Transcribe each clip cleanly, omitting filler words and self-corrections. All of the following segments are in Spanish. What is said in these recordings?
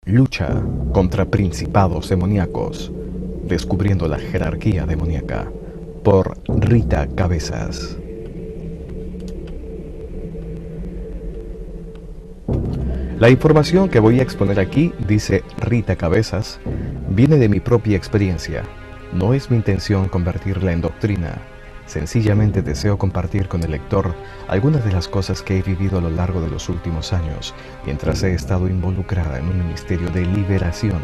Lucha contra principados demoníacos, descubriendo la jerarquía demoníaca, por Rita Cabezas. La información que voy a exponer aquí, dice Rita Cabezas, viene de mi propia experiencia. No es mi intención convertirla en doctrina. Sencillamente deseo compartir con el lector algunas de las cosas que he vivido a lo largo de los últimos años, mientras he estado involucrada en un ministerio de liberación.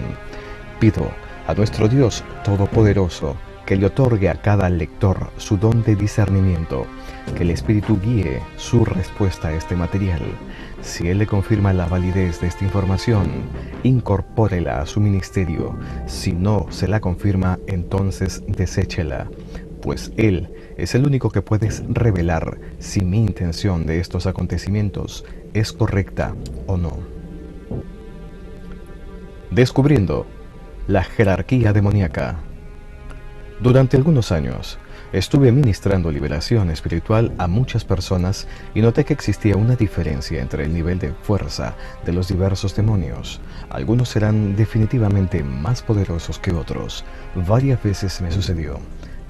Pido a nuestro Dios Todopoderoso que le otorgue a cada lector su don de discernimiento, que el Espíritu guíe su respuesta a este material. Si Él le confirma la validez de esta información, incorpórela a su ministerio. Si no se la confirma, entonces deséchela, pues Él es el único que puede revelar si mi intención de estos acontecimientos es correcta o no. Descubriendo la jerarquía demoníaca. Durante algunos años, estuve ministrando liberación espiritual a muchas personas y noté que existía una diferencia entre el nivel de fuerza de los diversos demonios. Algunos eran definitivamente más poderosos que otros. Varias veces me sucedió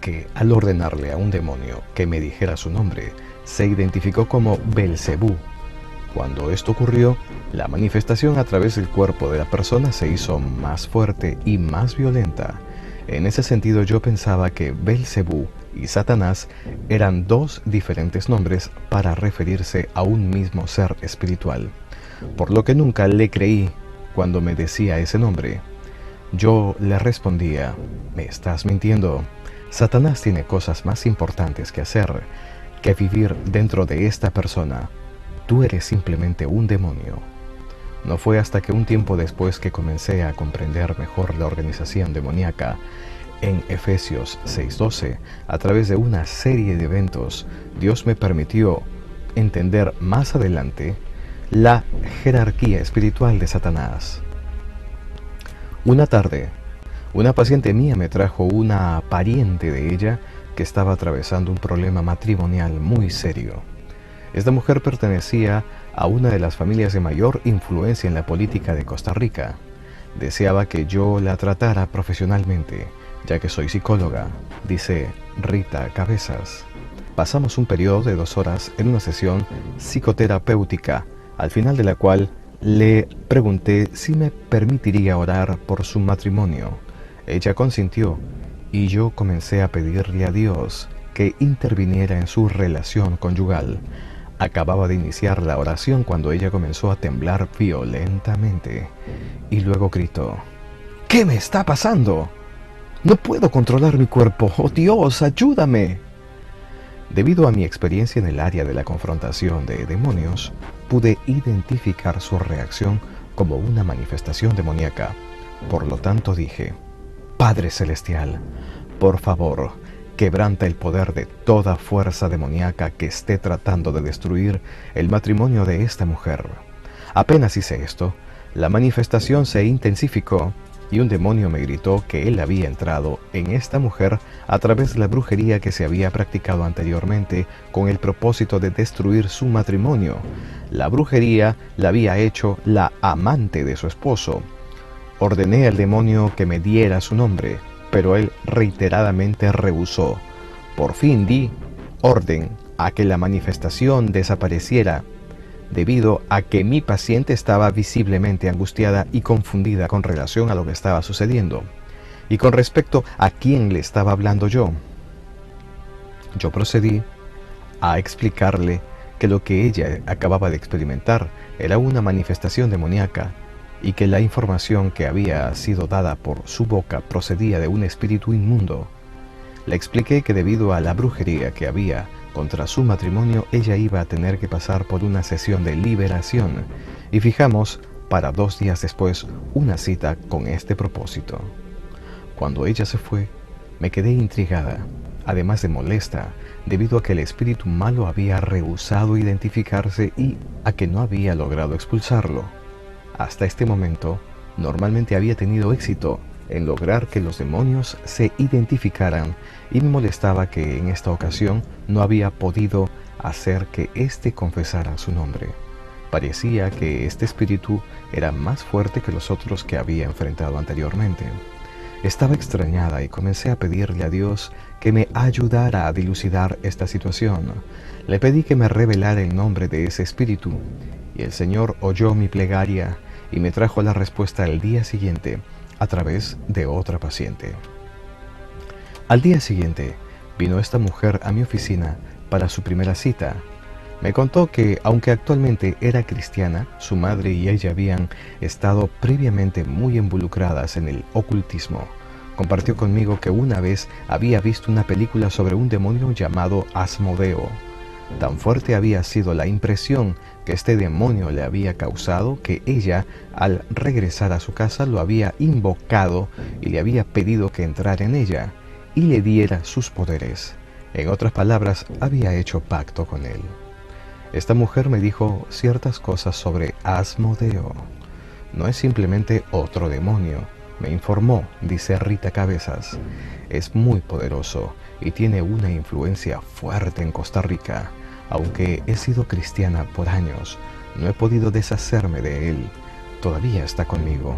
que, al ordenarle a un demonio que me dijera su nombre, se identificó como Belcebú. Cuando esto ocurrió, la manifestación a través del cuerpo de la persona se hizo más fuerte y más violenta. En ese sentido, yo pensaba que Belcebú y Satanás eran dos diferentes nombres para referirse a un mismo ser espiritual, por lo que nunca le creí cuando me decía ese nombre. Yo le respondía: «Me estás mintiendo. Satanás tiene cosas más importantes que hacer que vivir dentro de esta persona. Tú eres simplemente un demonio». No fue hasta que un tiempo después que comencé a comprender mejor la organización demoníaca en Efesios 6:12, a través de una serie de eventos, Dios me permitió entender más adelante la jerarquía espiritual de Satanás. Una tarde, una paciente mía me trajo una pariente de ella que estaba atravesando un problema matrimonial muy serio. Esta mujer pertenecía a una de las familias de mayor influencia en la política de Costa Rica. Deseaba que yo la tratara profesionalmente, ya que soy psicóloga, dice Rita Cabezas. Pasamos un periodo de 2 horas en una sesión psicoterapéutica, al final de la cual le pregunté si me permitiría orar por su matrimonio. Ella consintió y yo comencé a pedirle a Dios que interviniera en su relación conyugal. Acababa de iniciar la oración cuando ella comenzó a temblar violentamente y luego gritó: «¿Qué me está pasando? No puedo controlar mi cuerpo. ¡Oh Dios, ayúdame!». Debido a mi experiencia en el área de la confrontación de demonios, pude identificar su reacción como una manifestación demoníaca. Por lo tanto dije: «Padre Celestial, por favor, quebranta el poder de toda fuerza demoníaca que esté tratando de destruir el matrimonio de esta mujer». Apenas hice esto, la manifestación se intensificó y un demonio me gritó que él había entrado en esta mujer a través de la brujería que se había practicado anteriormente con el propósito de destruir su matrimonio. La brujería la había hecho la amante de su esposo. Ordené al demonio que me diera su nombre, pero él reiteradamente rehusó. Por fin di orden a que la manifestación desapareciera, debido a que mi paciente estaba visiblemente angustiada y confundida con relación a lo que estaba sucediendo, y con respecto a quién le estaba hablando yo. Yo procedí a explicarle que lo que ella acababa de experimentar era una manifestación demoníaca, y que la información que había sido dada por su boca procedía de un espíritu inmundo. Le expliqué que debido a la brujería que había contra su matrimonio, ella iba a tener que pasar por una sesión de liberación, y fijamos para 2 días después una cita con este propósito. Cuando ella se fue, me quedé intrigada, además de molesta, debido a que el espíritu malo había rehusado identificarse y a que no había logrado expulsarlo. Hasta este momento, normalmente había tenido éxito en lograr que los demonios se identificaran, y me molestaba que en esta ocasión no había podido hacer que éste confesara su nombre. Parecía que este espíritu era más fuerte que los otros que había enfrentado anteriormente. Estaba extrañada y comencé a pedirle a Dios que me ayudara a dilucidar esta situación. Le pedí que me revelara el nombre de ese espíritu, y el Señor oyó mi plegaria y me trajo la respuesta al día siguiente a través de otra paciente. Al día siguiente, vino esta mujer a mi oficina para su primera cita. Me contó que, aunque actualmente era cristiana, su madre y ella habían estado previamente muy involucradas en el ocultismo. Compartió conmigo que una vez había visto una película sobre un demonio llamado Asmodeo. Tan fuerte había sido la impresión que este demonio le había causado que ella, al regresar a su casa, lo había invocado y le había pedido que entrara en ella y le diera sus poderes. En otras palabras, había hecho pacto con él. Esta mujer me dijo ciertas cosas sobre Asmodeo. No es simplemente otro demonio, me informó, dice Rita Cabezas. Es muy poderoso y tiene una influencia fuerte en Costa Rica. Aunque he sido cristiana por años, no he podido deshacerme de él. Todavía está conmigo.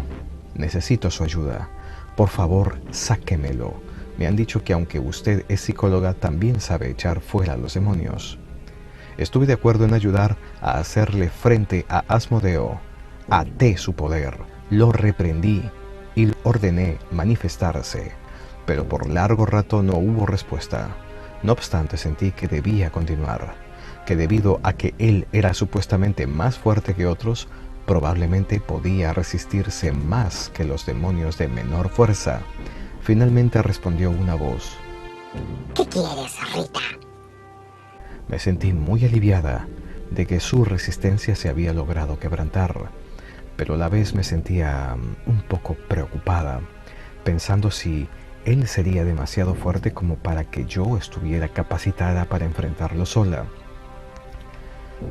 Necesito su ayuda. Por favor, sáquemelo. Me han dicho que aunque usted es psicóloga, también sabe echar fuera a los demonios. Estuve de acuerdo en ayudar a hacerle frente a Asmodeo. Até su poder, lo reprendí y le ordené manifestarse, pero por largo rato no hubo respuesta. No obstante, sentí que debía continuar, que debido a que él era supuestamente más fuerte que otros, probablemente podía resistirse más que los demonios de menor fuerza. Finalmente respondió una voz. ¿Qué quieres, Rita? Me sentí muy aliviada de que su resistencia se había logrado quebrantar, pero a la vez me sentía un poco preocupada, pensando si él sería demasiado fuerte como para que yo estuviera capacitada para enfrentarlo sola.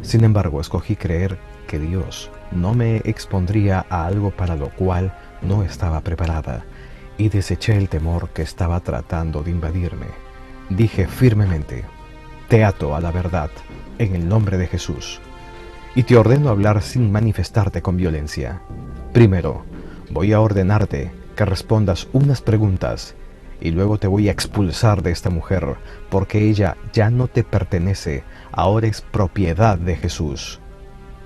Sin embargo, escogí creer que Dios no me expondría a algo para lo cual no estaba preparada, y deseché el temor que estaba tratando de invadirme. Dije firmemente: te ato a la verdad, en el nombre de Jesús, y te ordeno hablar sin manifestarte con violencia. Primero, voy a ordenarte que respondas unas preguntas, y luego te voy a expulsar de esta mujer, porque ella ya no te pertenece, ahora es propiedad de Jesús.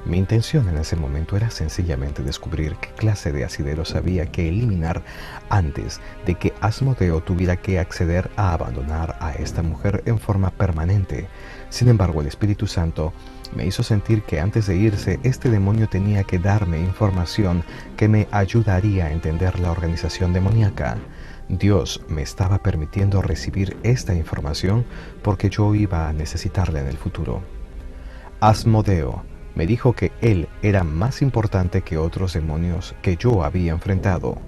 Mi intención en ese momento era sencillamente descubrir qué clase de asideros había que eliminar antes de que Asmodeo tuviera que acceder a abandonar a esta mujer en forma permanente. Sin embargo, el Espíritu Santo me hizo sentir que antes de irse, este demonio tenía que darme información que me ayudaría a entender la organización demoníaca. Dios me estaba permitiendo recibir esta información porque yo iba a necesitarla en el futuro. Asmodeo me dijo que él era más importante que otros demonios que yo había enfrentado,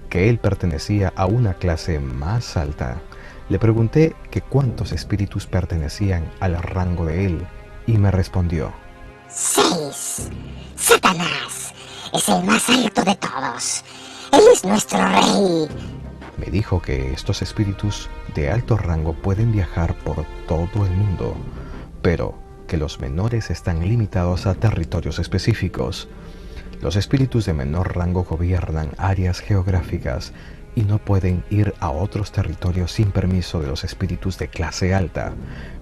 que él pertenecía a una clase más alta. Le pregunté que cuántos espíritus pertenecían al rango de él, y me respondió: 6. Satanás es el más alto de todos. Él es nuestro rey. Me dijo que estos espíritus de alto rango pueden viajar por todo el mundo, pero que los menores están limitados a territorios específicos. Los espíritus de menor rango gobiernan áreas geográficas y no pueden ir a otros territorios sin permiso de los espíritus de clase alta.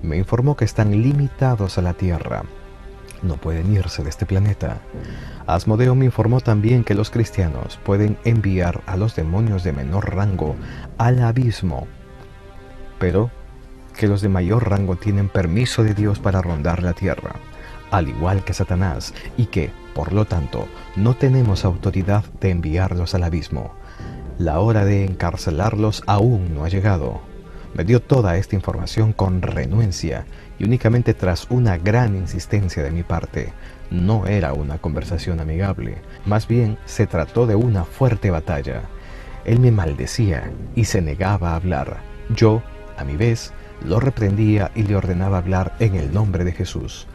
Me informó que están limitados a la Tierra. No pueden irse de este planeta. Asmodeo me informó también que los cristianos pueden enviar a los demonios de menor rango al abismo, pero que los de mayor rango tienen permiso de Dios para rondar la tierra, al igual que Satanás, y que, por lo tanto, no tenemos autoridad de enviarlos al abismo. La hora de encarcelarlos aún no ha llegado. Me dio toda esta información con renuencia y únicamente tras una gran insistencia de mi parte. No era una conversación amigable, más bien se trató de una fuerte batalla. Él me maldecía y se negaba a hablar. Yo, a mi vez, lo reprendía y le ordenaba hablar en el nombre de Jesús.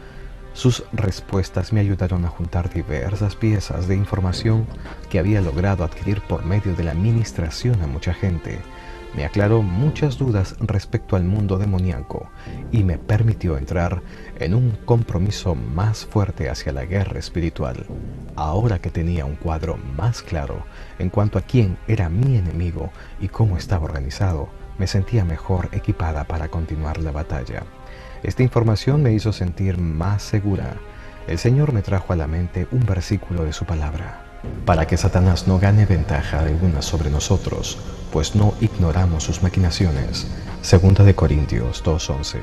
Sus respuestas me ayudaron a juntar diversas piezas de información que había logrado adquirir por medio de la ministración a mucha gente. me aclaró muchas dudas respecto al mundo demoníaco y me permitió entrar en un compromiso más fuerte hacia la guerra espiritual. Ahora que tenía un cuadro más claro en cuanto a quién era mi enemigo y cómo estaba organizado, me sentía mejor equipada para continuar la batalla. Esta información me hizo sentir más segura. El Señor me trajo a la mente un versículo de su palabra: para que Satanás no gane ventaja alguna sobre nosotros, pues no ignoramos sus maquinaciones. 2 Corintios 2:11.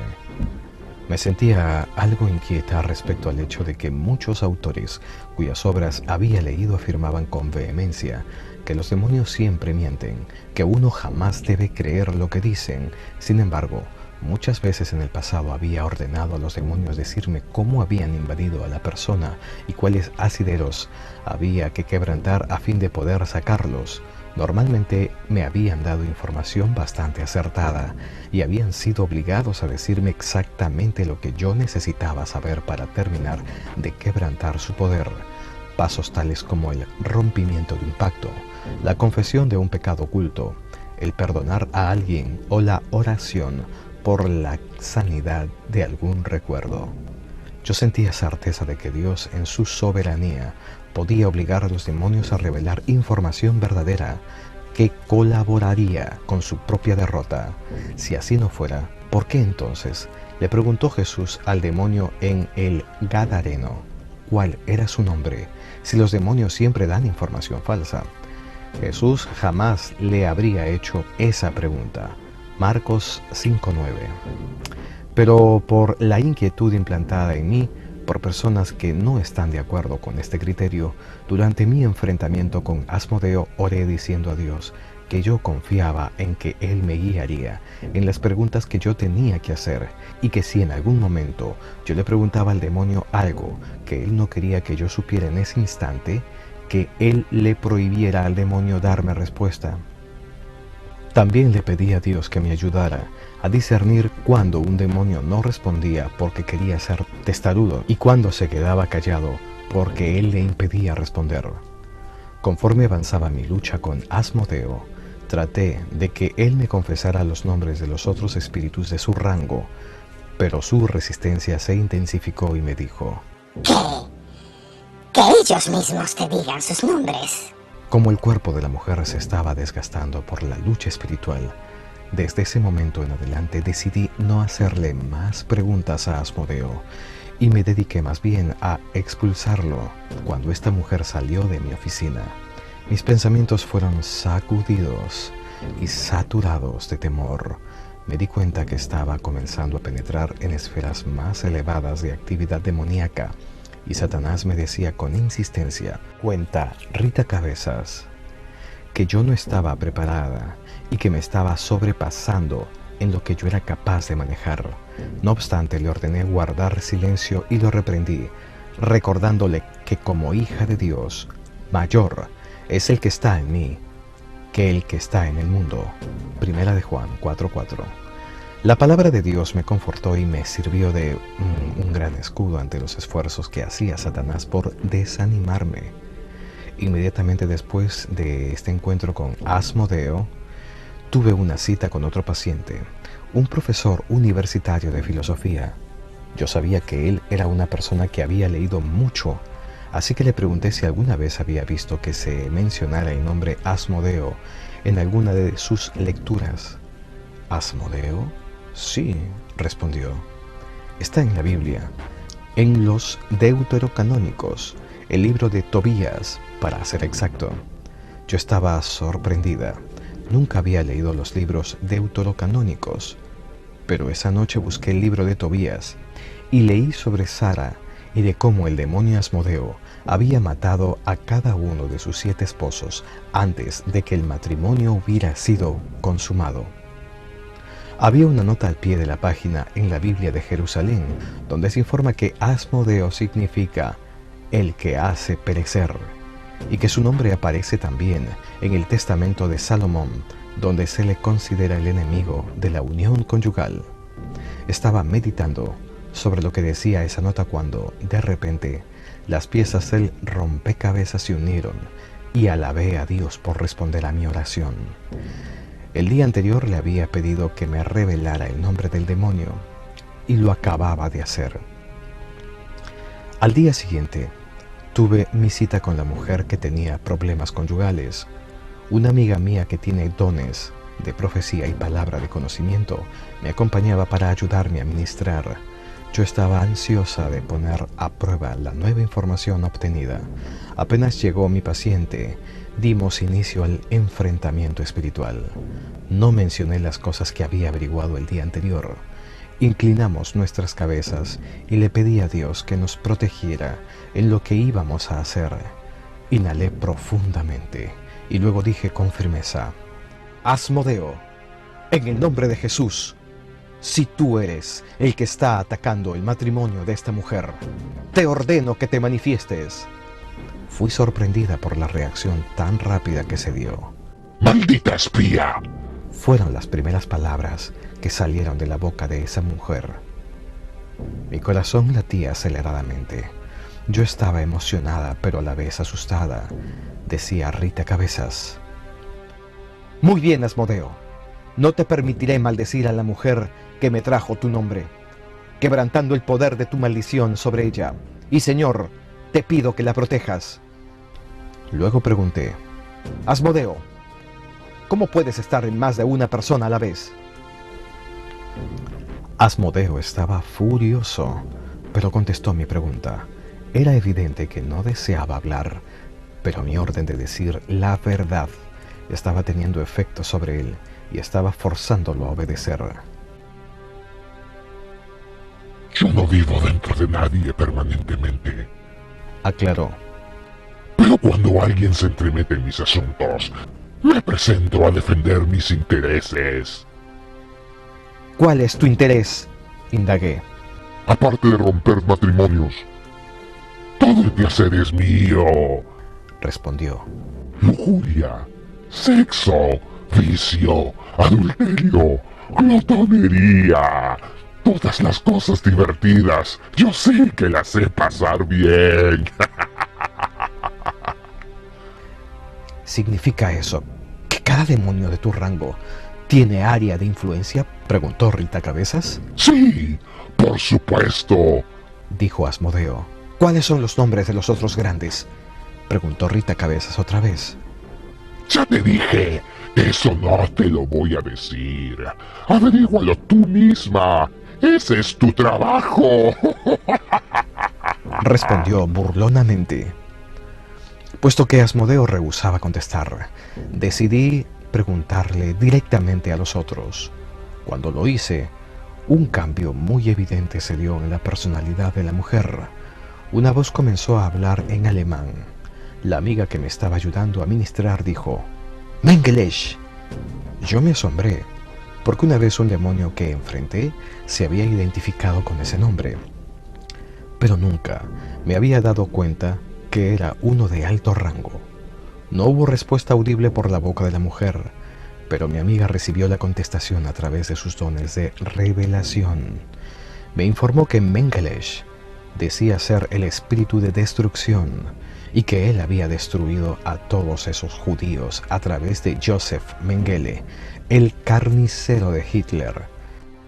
Me sentía algo inquieta respecto al hecho de que muchos autores cuyas obras había leído afirmaban con vehemencia que los demonios siempre mienten, que uno jamás debe creer lo que dicen. Sin embargo, muchas veces en el pasado había ordenado a los demonios decirme cómo habían invadido a la persona y cuáles asideros había que quebrantar a fin de poder sacarlos. Normalmente me habían dado información bastante acertada y habían sido obligados a decirme exactamente lo que yo necesitaba saber para terminar de quebrantar su poder. Pasos tales como el rompimiento de un pacto, la confesión de un pecado oculto, el perdonar a alguien o la oración por la sanidad de algún recuerdo. Yo sentía certeza de que Dios, en su soberanía, podía obligar a los demonios a revelar información verdadera que colaboraría con su propia derrota. Si así no fuera, ¿por qué entonces? Le preguntó Jesús al demonio en el Gadareno cuál era su nombre, si los demonios siempre dan información falsa. Jesús jamás le habría hecho esa pregunta. Marcos 5:9. Pero por la inquietud implantada en mí, por personas que no están de acuerdo con este criterio, durante mi enfrentamiento con Asmodeo oré diciendo a Dios que yo confiaba en que Él me guiaría en las preguntas que yo tenía que hacer, y que si en algún momento yo le preguntaba al demonio algo que Él no quería que yo supiera en ese instante, que Él le prohibiera al demonio darme respuesta. También le pedí a Dios que me ayudara a discernir cuándo un demonio no respondía porque quería ser testarudo y cuándo se quedaba callado porque él le impedía responder. Conforme avanzaba mi lucha con Asmodeo, traté de que él me confesara los nombres de los otros espíritus de su rango, pero su resistencia se intensificó y me dijo: Que ellos mismos te digan sus nombres. Como el cuerpo de la mujer se estaba desgastando por la lucha espiritual, desde ese momento en adelante decidí no hacerle más preguntas a Asmodeo y me dediqué más bien a expulsarlo. Cuando esta mujer salió de mi oficina, mis pensamientos fueron sacudidos y saturados de temor. Me di cuenta que estaba comenzando a penetrar en esferas más elevadas de actividad demoníaca, y Satanás me decía con insistencia: cuenta, Rita Cabezas, que yo no estaba preparada y que me estaba sobrepasando en lo que yo era capaz de manejar. No obstante, le ordené guardar silencio y lo reprendí, recordándole que como hija de Dios, mayor es el que está en mí que el que está en el mundo. Primera de Juan 4:4. La palabra de Dios me confortó y me sirvió de un gran escudo ante los esfuerzos que hacía Satanás por desanimarme. Inmediatamente después de este encuentro con Asmodeo, tuve una cita con otro paciente, un profesor universitario de filosofía. Yo sabía que él era una persona que había leído mucho, así que le pregunté si alguna vez había visto que se mencionara el nombre Asmodeo en alguna de sus lecturas. ¿Asmodeo? Sí, respondió. Está en la Biblia, en los Deuterocanónicos, el libro de Tobías, para ser exacto. Yo estaba sorprendida. Nunca había leído los libros deuterocanónicos, pero esa noche busqué el libro de Tobías y leí sobre Sara y de cómo el demonio Asmodeo había matado a cada uno de sus 7 esposos antes de que el matrimonio hubiera sido consumado. Había una nota al pie de la página en la Biblia de Jerusalén, donde se informa que Asmodeo significa el que hace perecer, y que su nombre aparece también en el testamento de Salomón, donde se le considera el enemigo de la unión conyugal. Estaba meditando sobre lo que decía esa nota cuando, de repente, las piezas del rompecabezas se unieron y alabé a Dios por responder a mi oración. El día anterior le había pedido que me revelara el nombre del demonio, y lo acababa de hacer. Al día siguiente, tuve mi cita con la mujer que tenía problemas conyugales. Una amiga mía que tiene dones de profecía y palabra de conocimiento me acompañaba para ayudarme a ministrar. Yo estaba ansiosa de poner a prueba la nueva información obtenida. Apenas llegó mi paciente, dimos inicio al enfrentamiento espiritual. No mencioné las cosas que había averiguado el día anterior. Inclinamos nuestras cabezas y le pedí a Dios que nos protegiera en lo que íbamos a hacer. Inhalé profundamente y luego dije con firmeza: Asmodeo, en el nombre de Jesús, si tú eres el que está atacando el matrimonio de esta mujer, te ordeno que te manifiestes. Fui sorprendida por la reacción tan rápida que se dio. ¡Maldita espía! Fueron las primeras palabras que salieron de la boca de esa mujer. Mi corazón latía aceleradamente. Yo estaba emocionada, pero a la vez asustada. Decía Rita Cabezas: Muy bien, Asmodeo. No te permitiré maldecir a la mujer que me trajo tu nombre, quebrantando el poder de tu maldición sobre ella. Y Señor, te pido que la protejas. Luego pregunté: Asmodeo, ¿cómo puedes estar en más de una persona a la vez? Asmodeo estaba furioso, pero contestó mi pregunta. Era evidente que no deseaba hablar, pero mi orden de decir la verdad estaba teniendo efecto sobre él y estaba forzándolo a obedecer. Yo no vivo dentro de nadie permanentemente. Aclaró. Pero cuando alguien se entremete en mis asuntos, me presento a defender mis intereses. ¿Cuál es tu interés?, indagué. Aparte de romper matrimonios, todo el placer es mío, respondió. Lujuria, sexo, vicio, adulterio, glotonería, todas las cosas divertidas. Yo sé que las sé pasar bien. ¿Significa eso que cada demonio de tu rango tiene área de influencia?, preguntó Rita Cabezas. Sí, por supuesto, dijo Asmodeo. ¿Cuáles son los nombres de los otros grandes?, preguntó Rita Cabezas otra vez. Ya te dije, eso no te lo voy a decir. Averígualo tú misma. Ese es tu trabajo, respondió burlonamente. Puesto que Asmodeo rehusaba contestar, decidí preguntarle directamente a los otros. Cuando lo hice, un cambio muy evidente se dio en la personalidad de la mujer. Una voz comenzó a hablar en alemán. La amiga que me estaba ayudando a ministrar dijo: Mengelesh. Yo me asombré, porque una vez un demonio que enfrenté se había identificado con ese nombre, pero nunca me había dado cuenta que era uno de alto rango. No hubo respuesta audible por la boca de la mujer, pero mi amiga recibió la contestación a través de sus dones de revelación. Me informó que Mengelesh decía ser el espíritu de destrucción y que él había destruido a todos esos judíos a través de Joseph Mengele, el carnicero de Hitler.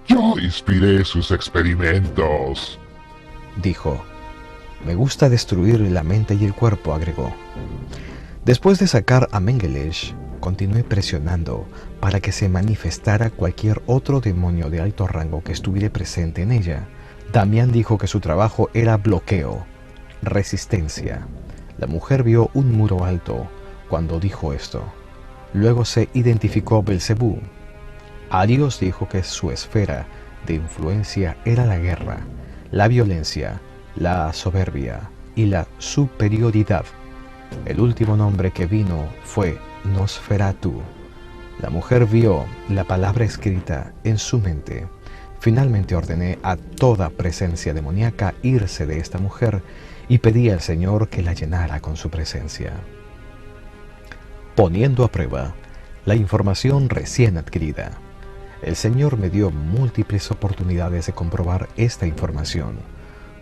Yo inspiré sus experimentos, dijo. Me gusta destruir la mente y el cuerpo, agregó. Después de sacar a Mengelesh, continué presionando para que se manifestara cualquier otro demonio de alto rango que estuviera presente en ella. Damián dijo que su trabajo era bloqueo, resistencia. La mujer vio un muro alto cuando dijo esto. Luego se identificó Belcebú. Arios dijo que su esfera de influencia era la guerra, la violencia, la soberbia y la superioridad. El último nombre que vino fue Nosferatu. La mujer vio la palabra escrita en su mente. Finalmente ordené a toda presencia demoníaca irse de esta mujer y pedí al Señor que la llenara con su presencia. Poniendo a prueba la información recién adquirida, el Señor me dio múltiples oportunidades de comprobar esta información.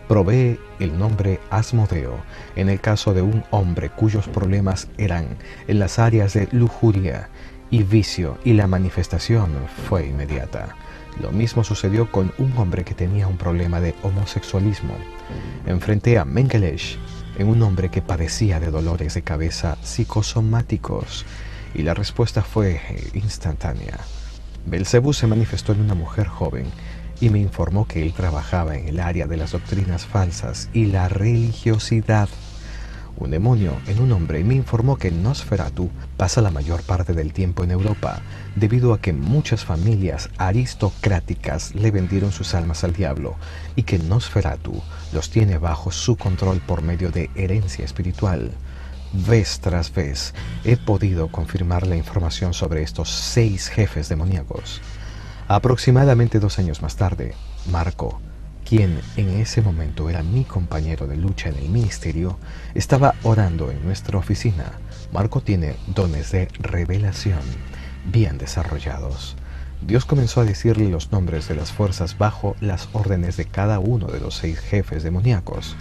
Probé el nombre Asmodeo en el caso de un hombre cuyos problemas eran en las áreas de lujuria y vicio, y la manifestación fue inmediata. Lo mismo sucedió con un hombre que tenía un problema de homosexualismo. Enfrenté a Mengelesh en un hombre que padecía de dolores de cabeza psicosomáticos, y la respuesta fue instantánea. Belcebú se manifestó en una mujer joven y me informó que él trabajaba en el área de las doctrinas falsas y la religiosidad. Un demonio en un hombre me informó que Nosferatu pasa la mayor parte del tiempo en Europa, debido a que muchas familias aristocráticas le vendieron sus almas al diablo, y que Nosferatu los tiene bajo su control por medio de herencia espiritual. Vez tras vez he podido confirmar la información sobre estos 6 jefes demoníacos. Aproximadamente 2 años más tarde, Marco, quien en ese momento era mi compañero de lucha en el ministerio, estaba orando en nuestra oficina. Marco tiene dones de revelación bien desarrollados. Dios comenzó a decirle los nombres de las fuerzas bajo las órdenes de cada uno de los 6 jefes demoníacos.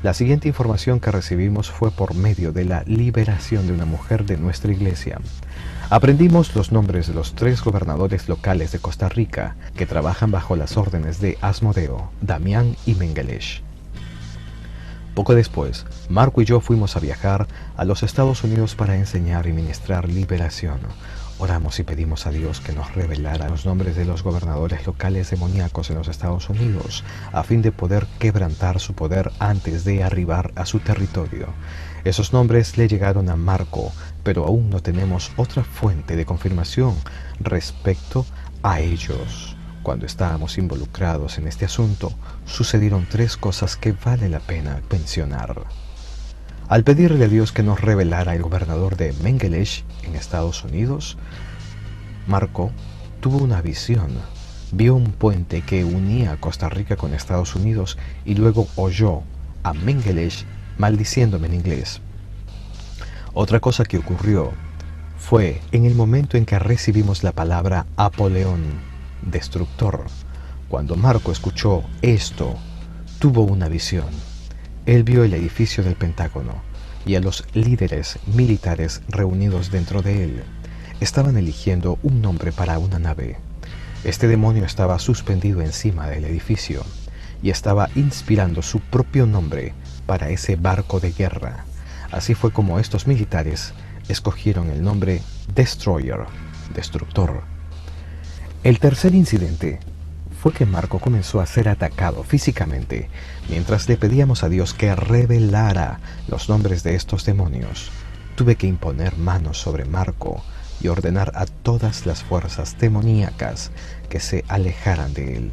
La siguiente información que recibimos fue por medio de la liberación de una mujer de nuestra iglesia. Aprendimos los nombres de los 3 gobernadores locales de Costa Rica que trabajan bajo las órdenes de Asmodeo, Damián y Mengelesh. Poco después, Marco y yo fuimos a viajar a los Estados Unidos para enseñar y ministrar liberación. Oramos y pedimos a Dios que nos revelara los nombres de los gobernadores locales demoníacos en los Estados Unidos, a fin de poder quebrantar su poder antes de arribar a su territorio. Esos nombres le llegaron a Marco, pero aún no tenemos otra fuente de confirmación respecto a ellos. Cuando estábamos involucrados en este asunto, sucedieron 3 cosas que vale la pena mencionar. Al pedirle a Dios que nos revelara el gobernador de Mengelesh en Estados Unidos, Marco tuvo una visión. Vio un puente que unía Costa Rica con Estados Unidos y luego oyó a Mengelesh maldiciéndome en inglés. Otra cosa que ocurrió fue en el momento en que recibimos la palabra Apoleón, destructor. Cuando Marco escuchó esto, tuvo una visión. Él vio el edificio del Pentágono y a los líderes militares reunidos dentro de él. Estaban eligiendo un nombre para una nave. Este demonio estaba suspendido encima del edificio y estaba inspirando su propio nombre para ese barco de guerra. Así fue como estos militares escogieron el nombre Destroyer, destructor. El tercer incidente fue que Marco comenzó a ser atacado físicamente mientras le pedíamos a Dios que revelara los nombres de estos demonios. Tuve que imponer manos sobre Marco y ordenar a todas las fuerzas demoníacas que se alejaran de él.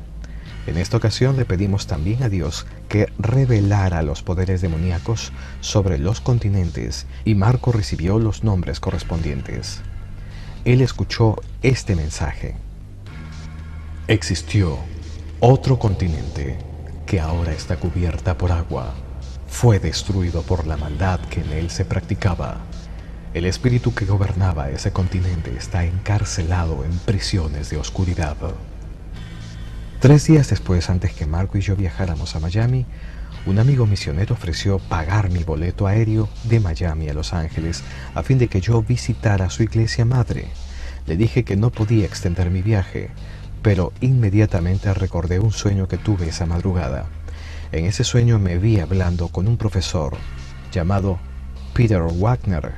En esta ocasión le pedimos también a Dios que revelara los poderes demoníacos sobre los continentes, y Marco recibió los nombres correspondientes. Él escuchó este mensaje. Existió otro continente que ahora está cubierta por agua. Fue destruido por la maldad que en él se practicaba. El espíritu que gobernaba ese continente está encarcelado en prisiones de oscuridad. 3 días después, antes que Marco y yo viajáramos a Miami, un amigo misionero ofreció pagar mi boleto aéreo de Miami a Los Ángeles a fin de que yo visitara su iglesia madre. Le dije que no podía extender mi viaje, pero inmediatamente recordé un sueño que tuve esa madrugada. En ese sueño me vi hablando con un profesor llamado Peter Wagner,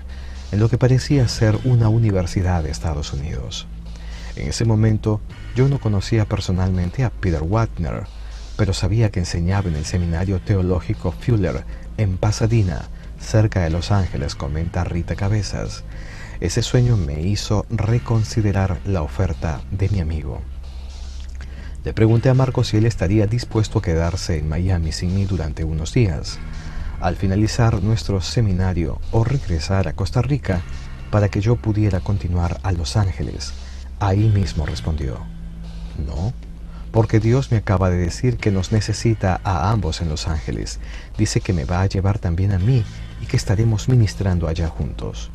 en lo que parecía ser una universidad de Estados Unidos. En ese momento yo no conocía personalmente a Peter Wagner, pero sabía que enseñaba en el seminario teológico Fuller en Pasadena, cerca de Los Ángeles, comenta Rita Cabezas. Ese sueño me hizo reconsiderar la oferta de mi amigo. Le pregunté a Marco si él estaría dispuesto a quedarse en Miami sin mí durante unos días, al finalizar nuestro seminario, o regresar a Costa Rica para que yo pudiera continuar a Los Ángeles. Ahí mismo respondió: no, porque Dios me acaba de decir que nos necesita a ambos en Los Ángeles. Dice que me va a llevar también a mí y que estaremos ministrando allá juntos.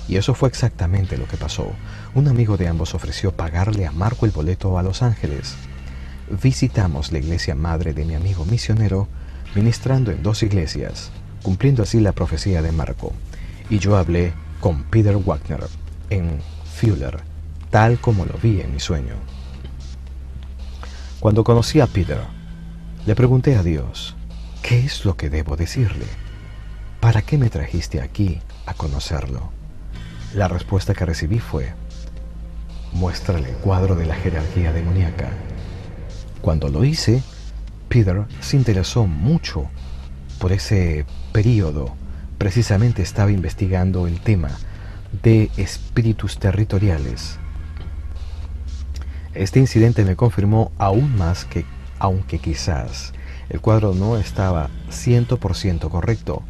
Y eso fue exactamente lo que pasó. Un amigo de ambos ofreció pagarle a Marco el boleto a Los Ángeles. Visitamos la iglesia madre de mi amigo misionero, ministrando en 2 iglesias, cumpliendo así la profecía de Marco. Y yo hablé con Peter Wagner en Fuller, tal como lo vi en mi sueño. Cuando conocí a Peter, le pregunté a Dios, ¿qué es lo que debo decirle? ¿Para qué me trajiste aquí a conocerlo? La respuesta que recibí fue, muéstrale el cuadro de la jerarquía demoníaca. Cuando lo hice, Peter se interesó mucho por ese periodo. Precisamente estaba investigando el tema de espíritus territoriales. Este incidente me confirmó aún más que, aunque quizás el cuadro no estaba 100% correcto,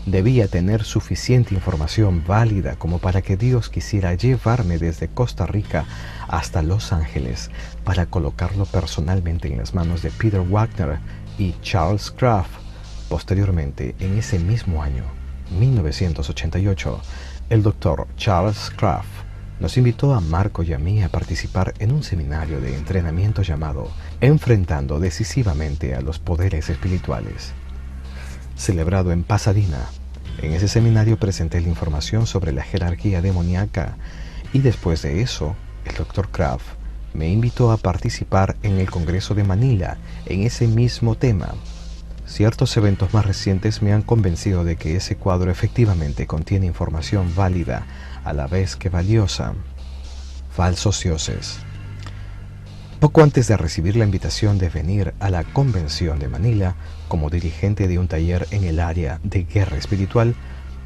debía tener suficiente información válida como para que Dios quisiera llevarme desde Costa Rica hasta Los Ángeles para colocarlo personalmente en las manos de Peter Wagner y Charles Kraft. Posteriormente, en ese mismo año, 1988, el Dr. Charles Kraft nos invitó a Marco y a mí a participar en un seminario de entrenamiento llamado Enfrentando decisivamente a los poderes espirituales, celebrado en Pasadena. En ese seminario presenté la información sobre la jerarquía demoníaca y después de eso, el Dr. Kraft me invitó a participar en el Congreso de Manila en ese mismo tema. Ciertos eventos más recientes me han convencido de que ese cuadro efectivamente contiene información válida a la vez que valiosa. Falsos dioses. Poco antes de recibir la invitación de venir a la convención de Manila como dirigente de un taller en el área de guerra espiritual,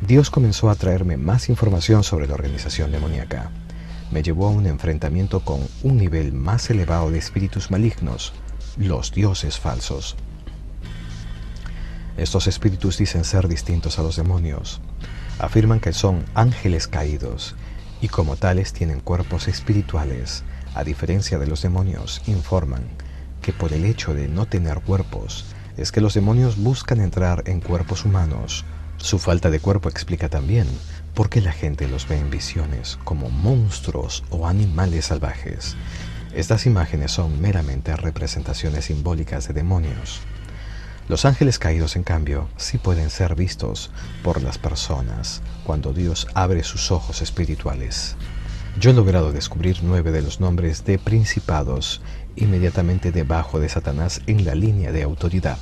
Dios comenzó a traerme más información sobre la organización demoníaca. Me llevó a un enfrentamiento con un nivel más elevado de espíritus malignos, los dioses falsos. Estos espíritus dicen ser distintos a los demonios. Afirman que son ángeles caídos y como tales tienen cuerpos espirituales. A diferencia de los demonios, informan que por el hecho de no tener cuerpos, es que los demonios buscan entrar en cuerpos humanos. Su falta de cuerpo explica también por qué la gente los ve en visiones como monstruos o animales salvajes. Estas imágenes son meramente representaciones simbólicas de demonios. Los ángeles caídos, en cambio, sí pueden ser vistos por las personas cuando Dios abre sus ojos espirituales. Yo he logrado descubrir 9 de los nombres de principados inmediatamente debajo de Satanás en la línea de autoridad.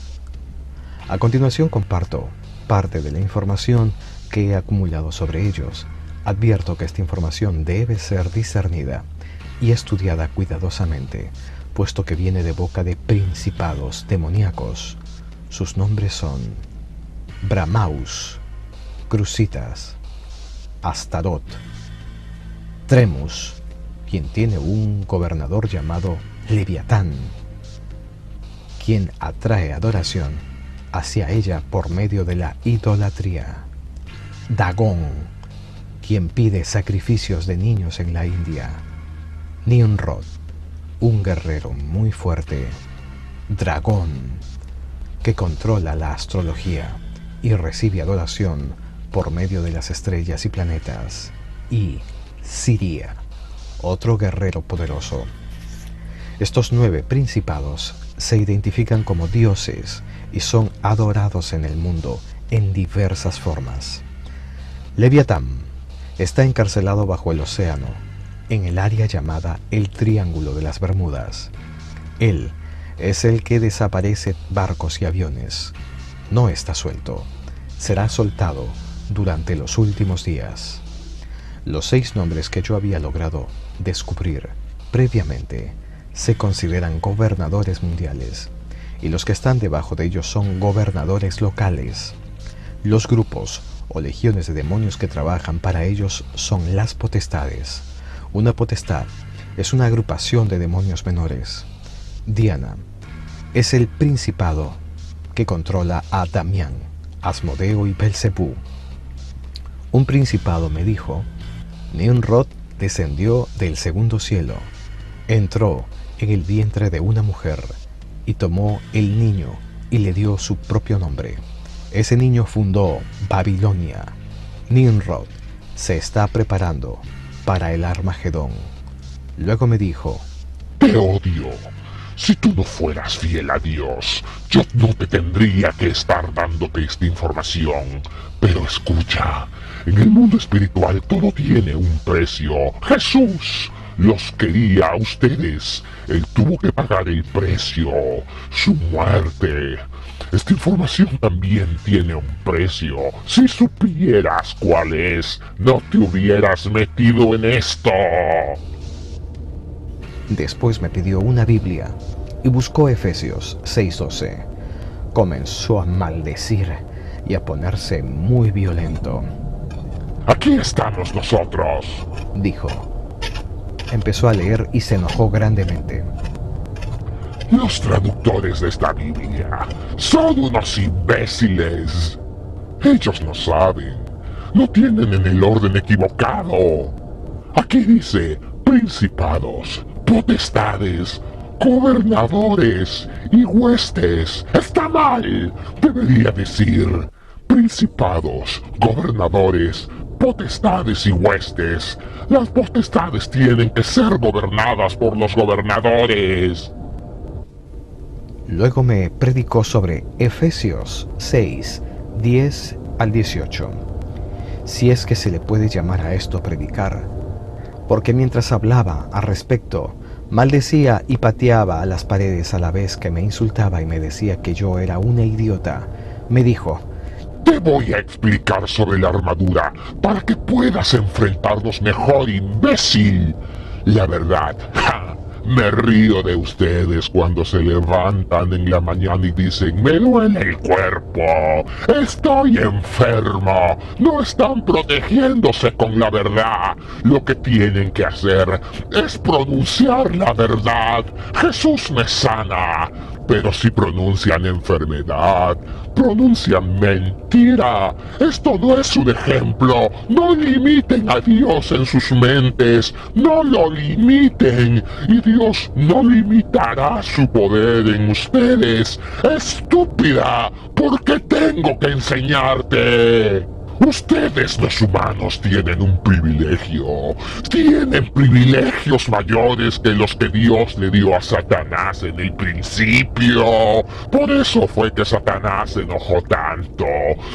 A continuación comparto parte de la información que he acumulado sobre ellos. Advierto que esta información debe ser discernida y estudiada cuidadosamente, puesto que viene de boca de principados demoníacos. Sus nombres son Brahmaus, Crucitas, Astarot, Tremus, quien tiene un gobernador llamado Leviatán, quien atrae adoración hacia ella por medio de la idolatría. Dagón, quien pide sacrificios de niños en la India. Nimrod, un guerrero muy fuerte. Dragón, que controla la astrología y recibe adoración por medio de las estrellas y planetas. Y Siria, otro guerrero poderoso. Estos 9 principados se identifican como dioses y son adorados en el mundo en diversas formas. Leviatán está encarcelado bajo el océano, en el área llamada el Triángulo de las Bermudas. Él es el que desaparece barcos y aviones. No está suelto. Será soltado durante los últimos días. Los 6 nombres que yo había logrado descubrir previamente se consideran gobernadores mundiales, y los que están debajo de ellos son gobernadores locales. Los grupos o legiones de demonios que trabajan para ellos son las potestades. Una potestad es una agrupación de demonios menores. Diana es el principado que controla a Damián, Asmodeo y Belcebú. Un principado me dijo: Nimrod descendió del segundo cielo, entró en el vientre de una mujer y tomó el niño y le dio su propio nombre. Ese niño fundó Babilonia. Nimrod se está preparando para el Armagedón. Luego me dijo: Te odio. Si tú no fueras fiel a Dios, yo no te tendría que estar dándote esta información. Pero escucha, en el mundo espiritual todo tiene un precio. Jesús los quería a ustedes. Él tuvo que pagar el precio, su muerte. Esta información también tiene un precio. Si supieras cuál es, no te hubieras metido en esto. Después me pidió una Biblia y buscó Efesios 6:12. Comenzó a maldecir y a ponerse muy violento. Aquí estamos nosotros, dijo. Empezó a leer y se enojó grandemente. Los traductores de esta Biblia son unos imbéciles. Ellos no saben. Lo tienen en el orden equivocado. Aquí dice principados, potestades, gobernadores y huestes. Está mal. Debería decir principados, gobernadores, potestades y huestes. Las potestades tienen que ser gobernadas por los gobernadores. Luego me predicó sobre Efesios 6, 10 al 18. Si es que se le puede llamar a esto predicar, porque mientras hablaba al respecto, maldecía y pateaba a las paredes a la vez que me insultaba y me decía que yo era una idiota. Me dijo: te voy a explicar sobre la armadura para que puedas enfrentarnos mejor, imbécil. La verdad, me río de ustedes cuando se levantan en la mañana y dicen: me duele el cuerpo, estoy enfermo. No están protegiéndose con la verdad. Lo que tienen que hacer es pronunciar la verdad. Jesús me sana. Pero si pronuncian enfermedad, pronuncian mentira. Esto no es un ejemplo. No limiten a Dios en sus mentes. No lo limiten. Y Dios no limitará su poder en ustedes. Estúpida, ¿por qué tengo que enseñarte? Ustedes los humanos tienen un privilegio. Tienen privilegios mayores que los que Dios le dio a Satanás en el principio. Por eso fue que Satanás se enojó tanto.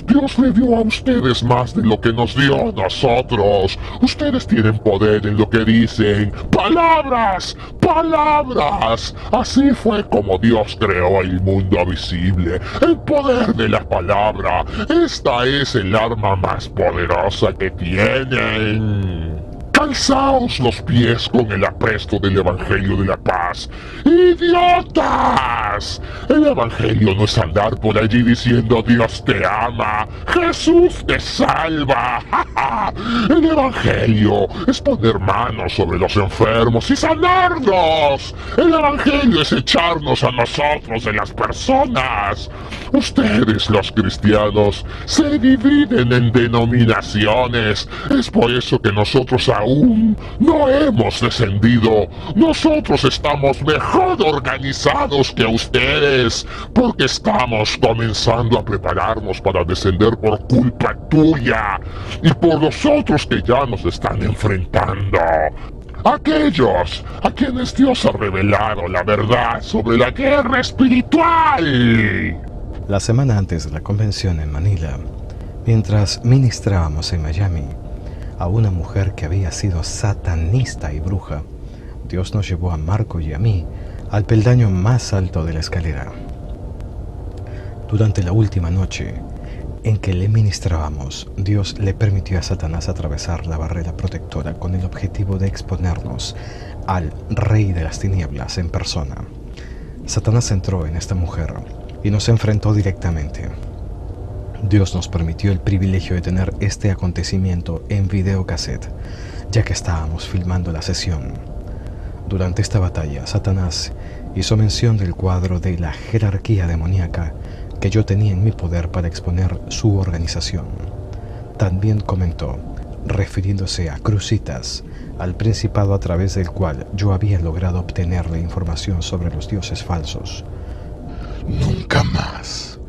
Dios le dio a ustedes más de lo que nos dio a nosotros. Ustedes tienen poder en lo que dicen. ¡Palabras! ¡Palabras! Así fue como Dios creó el mundo visible. El poder de la palabra. Esta es el arma más poderosa que tienen. Calzaos los pies con el apresto del Evangelio de la Paz. ¡Idiotas! El Evangelio no es andar por allí diciendo Dios te ama, Jesús te salva. El Evangelio es poner manos sobre los enfermos y sanarlos. El Evangelio es echarnos a nosotros de las personas. Ustedes, los cristianos, se dividen en denominaciones. Es por eso que nosotros aún no hemos descendido. Nosotros estamos mejor organizados que ustedes, porque estamos comenzando a prepararnos para descender por culpa tuya y por los otros que ya nos están enfrentando. Aquellos a quienes Dios ha revelado la verdad sobre la guerra espiritual. La semana antes de la convención en Manila, mientras ministrábamos en Miami a una mujer que había sido satanista y bruja, Dios nos llevó a Marco y a mí al peldaño más alto de la escalera. Durante la última noche en que le ministrábamos, Dios le permitió a Satanás atravesar la barrera protectora con el objetivo de exponernos al Rey de las Tinieblas en persona. Satanás entró en esta mujer y nos enfrentó directamente. Dios nos permitió el privilegio de tener este acontecimiento en videocassette, ya que estábamos filmando la sesión. Durante esta batalla, Satanás hizo mención del cuadro de la jerarquía demoníaca que yo tenía en mi poder para exponer su organización. También comentó, refiriéndose a Crucitas, al principado a través del cual yo había logrado obtener la información sobre los dioses falsos. Nunca más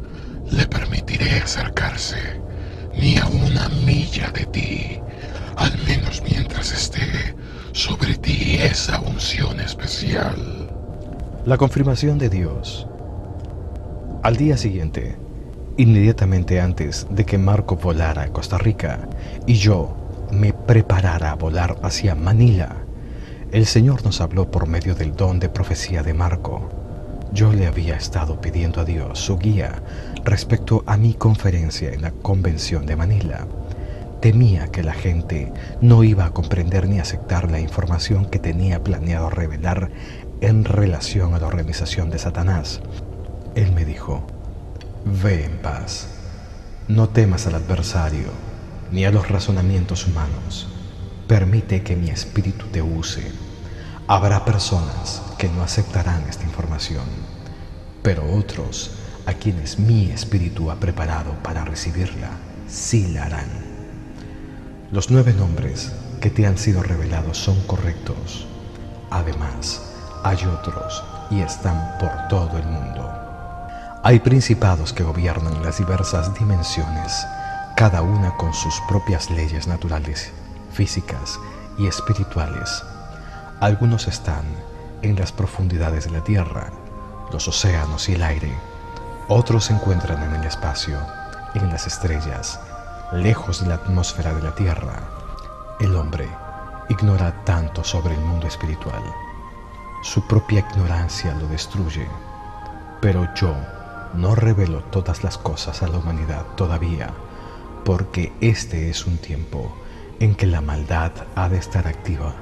le permitiré acercarse ni a una milla de ti, al menos mientras esté sobre ti esa unción especial. La confirmación de Dios. Al día siguiente, inmediatamente antes de que Marco volara a Costa Rica y yo me preparara a volar hacia Manila, el Señor nos habló por medio del don de profecía de Marco. Yo le había estado pidiendo a Dios su guía respecto a mi conferencia en la convención de Manila. Temía que la gente no iba a comprender ni aceptar la información que tenía planeado revelar en relación a la organización de Satanás. Él me dijo: ve en paz, no temas al adversario ni a los razonamientos humanos, permite que mi espíritu te use. Habrá personas que no aceptarán esta información, pero otros a quienes mi espíritu ha preparado para recibirla, sí la harán. Los 9 nombres que te han sido revelados son correctos. Además, hay otros y están por todo el mundo. Hay principados que gobiernan las diversas dimensiones, cada una con sus propias leyes naturales, físicas y espirituales. Algunos están en las profundidades de la tierra, los océanos y el aire. Otros se encuentran en el espacio, en las estrellas, lejos de la atmósfera de la tierra. El hombre ignora tanto sobre el mundo espiritual. Su propia ignorancia lo destruye. Pero yo no revelo todas las cosas a la humanidad todavía, porque este es un tiempo en que la maldad ha de estar activa.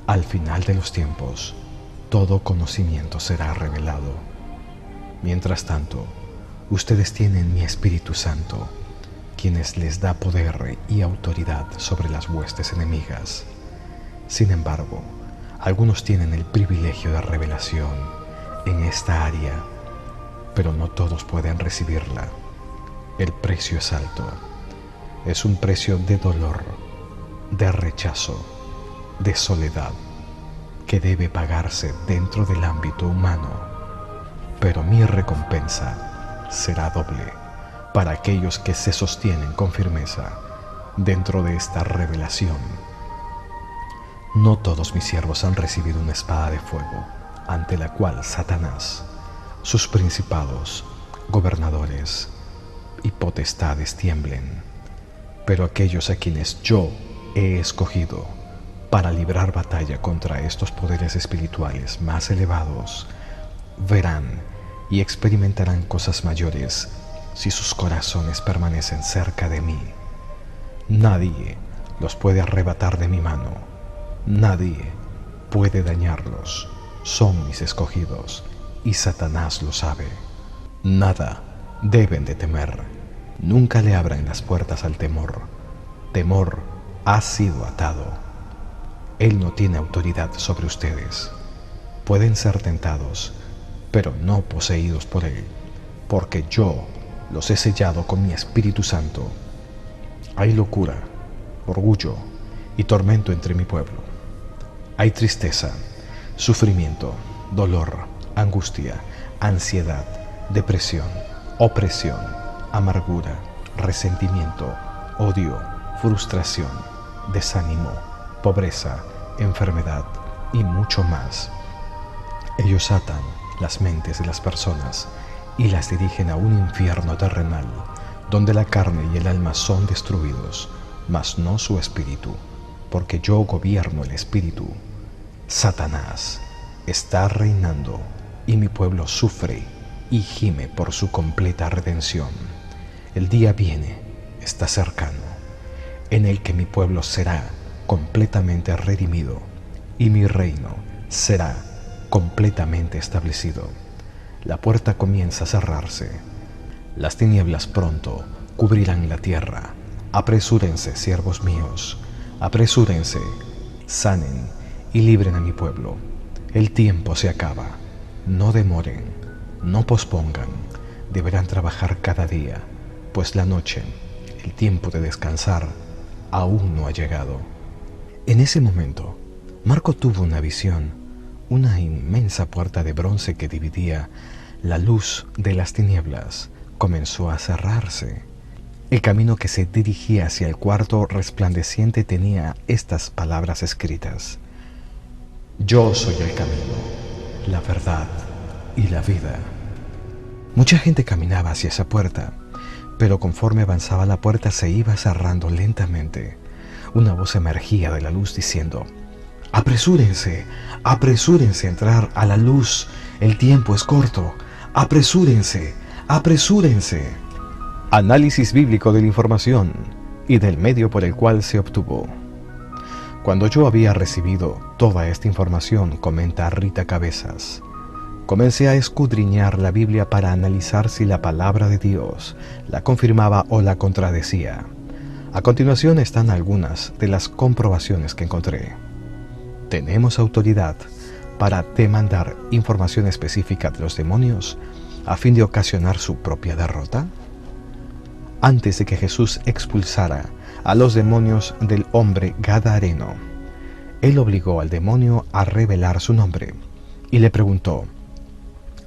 Al final de los tiempos, todo conocimiento será revelado. Mientras tanto, ustedes tienen mi Espíritu Santo, quienes les da poder y autoridad sobre las huestes enemigas. Sin embargo, algunos tienen el privilegio de revelación en esta área, pero no todos pueden recibirla. El precio es alto. Es un precio de dolor, de rechazo, de soledad, que debe pagarse dentro del ámbito humano. Pero mi recompensa será doble para aquellos que se sostienen con firmeza dentro de esta revelación. No todos mis siervos han recibido una espada de fuego, ante la cual Satanás, sus principados, gobernadores y potestades tiemblen. Pero aquellos a quienes yo he escogido para librar batalla contra estos poderes espirituales más elevados, verán y experimentarán cosas mayores si sus corazones permanecen cerca de mí. Nadie los puede arrebatar de mi mano. Nadie puede dañarlos. Son mis escogidos y Satanás lo sabe. Nada deben de temer. Nunca le abran las puertas al temor. Temor ha sido atado. Él no tiene autoridad sobre ustedes. Pueden ser tentados, pero no poseídos por él, porque yo los he sellado con mi Espíritu Santo. Hay locura, orgullo y tormento entre mi pueblo. Hay tristeza, sufrimiento, dolor, angustia, ansiedad, depresión, opresión, amargura, resentimiento, odio, frustración, desánimo, pobreza, enfermedad y mucho más. Ellos atan las mentes de las personas y las dirigen a un infierno terrenal, donde la carne y el alma son destruidos, mas no su espíritu, porque yo gobierno el espíritu. Satanás está reinando y mi pueblo sufre y gime por su completa redención. El día viene, está cercano, en el que mi pueblo será completamente redimido y mi reino será completamente establecido. La puerta comienza a cerrarse. Las tinieblas pronto cubrirán la tierra. Apresúrense, siervos míos, apresúrense, sanen y libren a mi pueblo. El tiempo se acaba. No demoren, no pospongan. Deberán trabajar cada día, pues la noche, el tiempo de descansar, aún no ha llegado. En ese momento, Marco tuvo una visión, una inmensa puerta de bronce que dividía la luz de las tinieblas comenzó a cerrarse. El camino que se dirigía hacia el cuarto resplandeciente tenía estas palabras escritas: Yo soy el camino, la verdad y la vida. Mucha gente caminaba hacia esa puerta, pero conforme avanzaba la puerta se iba cerrando lentamente. Una voz emergía de la luz diciendo: «Apresúrense, apresúrense a entrar a la luz, el tiempo es corto, apresúrense, apresúrense». Análisis bíblico de la información y del medio por el cual se obtuvo. Cuando yo había recibido toda esta información, comenta Rita Cabezas, comencé a escudriñar la Biblia para analizar si la palabra de Dios la confirmaba o la contradecía. A continuación están algunas de las comprobaciones que encontré. ¿Tenemos autoridad para demandar información específica de los demonios a fin de ocasionar su propia derrota? Antes de que Jesús expulsara a los demonios del hombre gadareno, él obligó al demonio a revelar su nombre y le preguntó: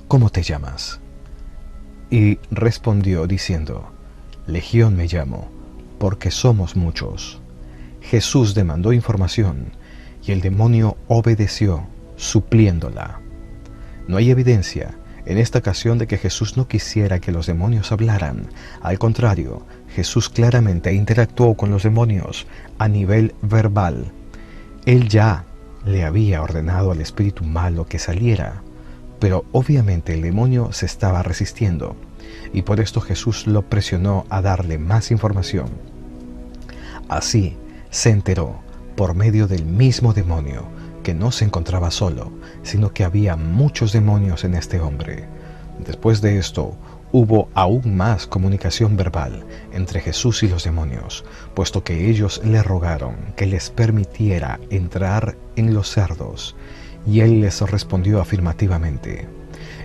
«¿Cómo te llamas?». Y respondió diciendo: «Legión me llamo, porque somos muchos». Jesús demandó información y el demonio obedeció, supliéndola. No hay evidencia en esta ocasión de que Jesús no quisiera que los demonios hablaran. Al contrario, Jesús claramente interactuó con los demonios a nivel verbal. Él ya le había ordenado al espíritu malo que saliera, pero obviamente el demonio se estaba resistiendo, y por esto Jesús lo presionó a darle más información. Así se enteró, por medio del mismo demonio, que no se encontraba solo, sino que había muchos demonios en este hombre. Después de esto, hubo aún más comunicación verbal entre Jesús y los demonios, puesto que ellos le rogaron que les permitiera entrar en los cerdos, y él les respondió afirmativamente.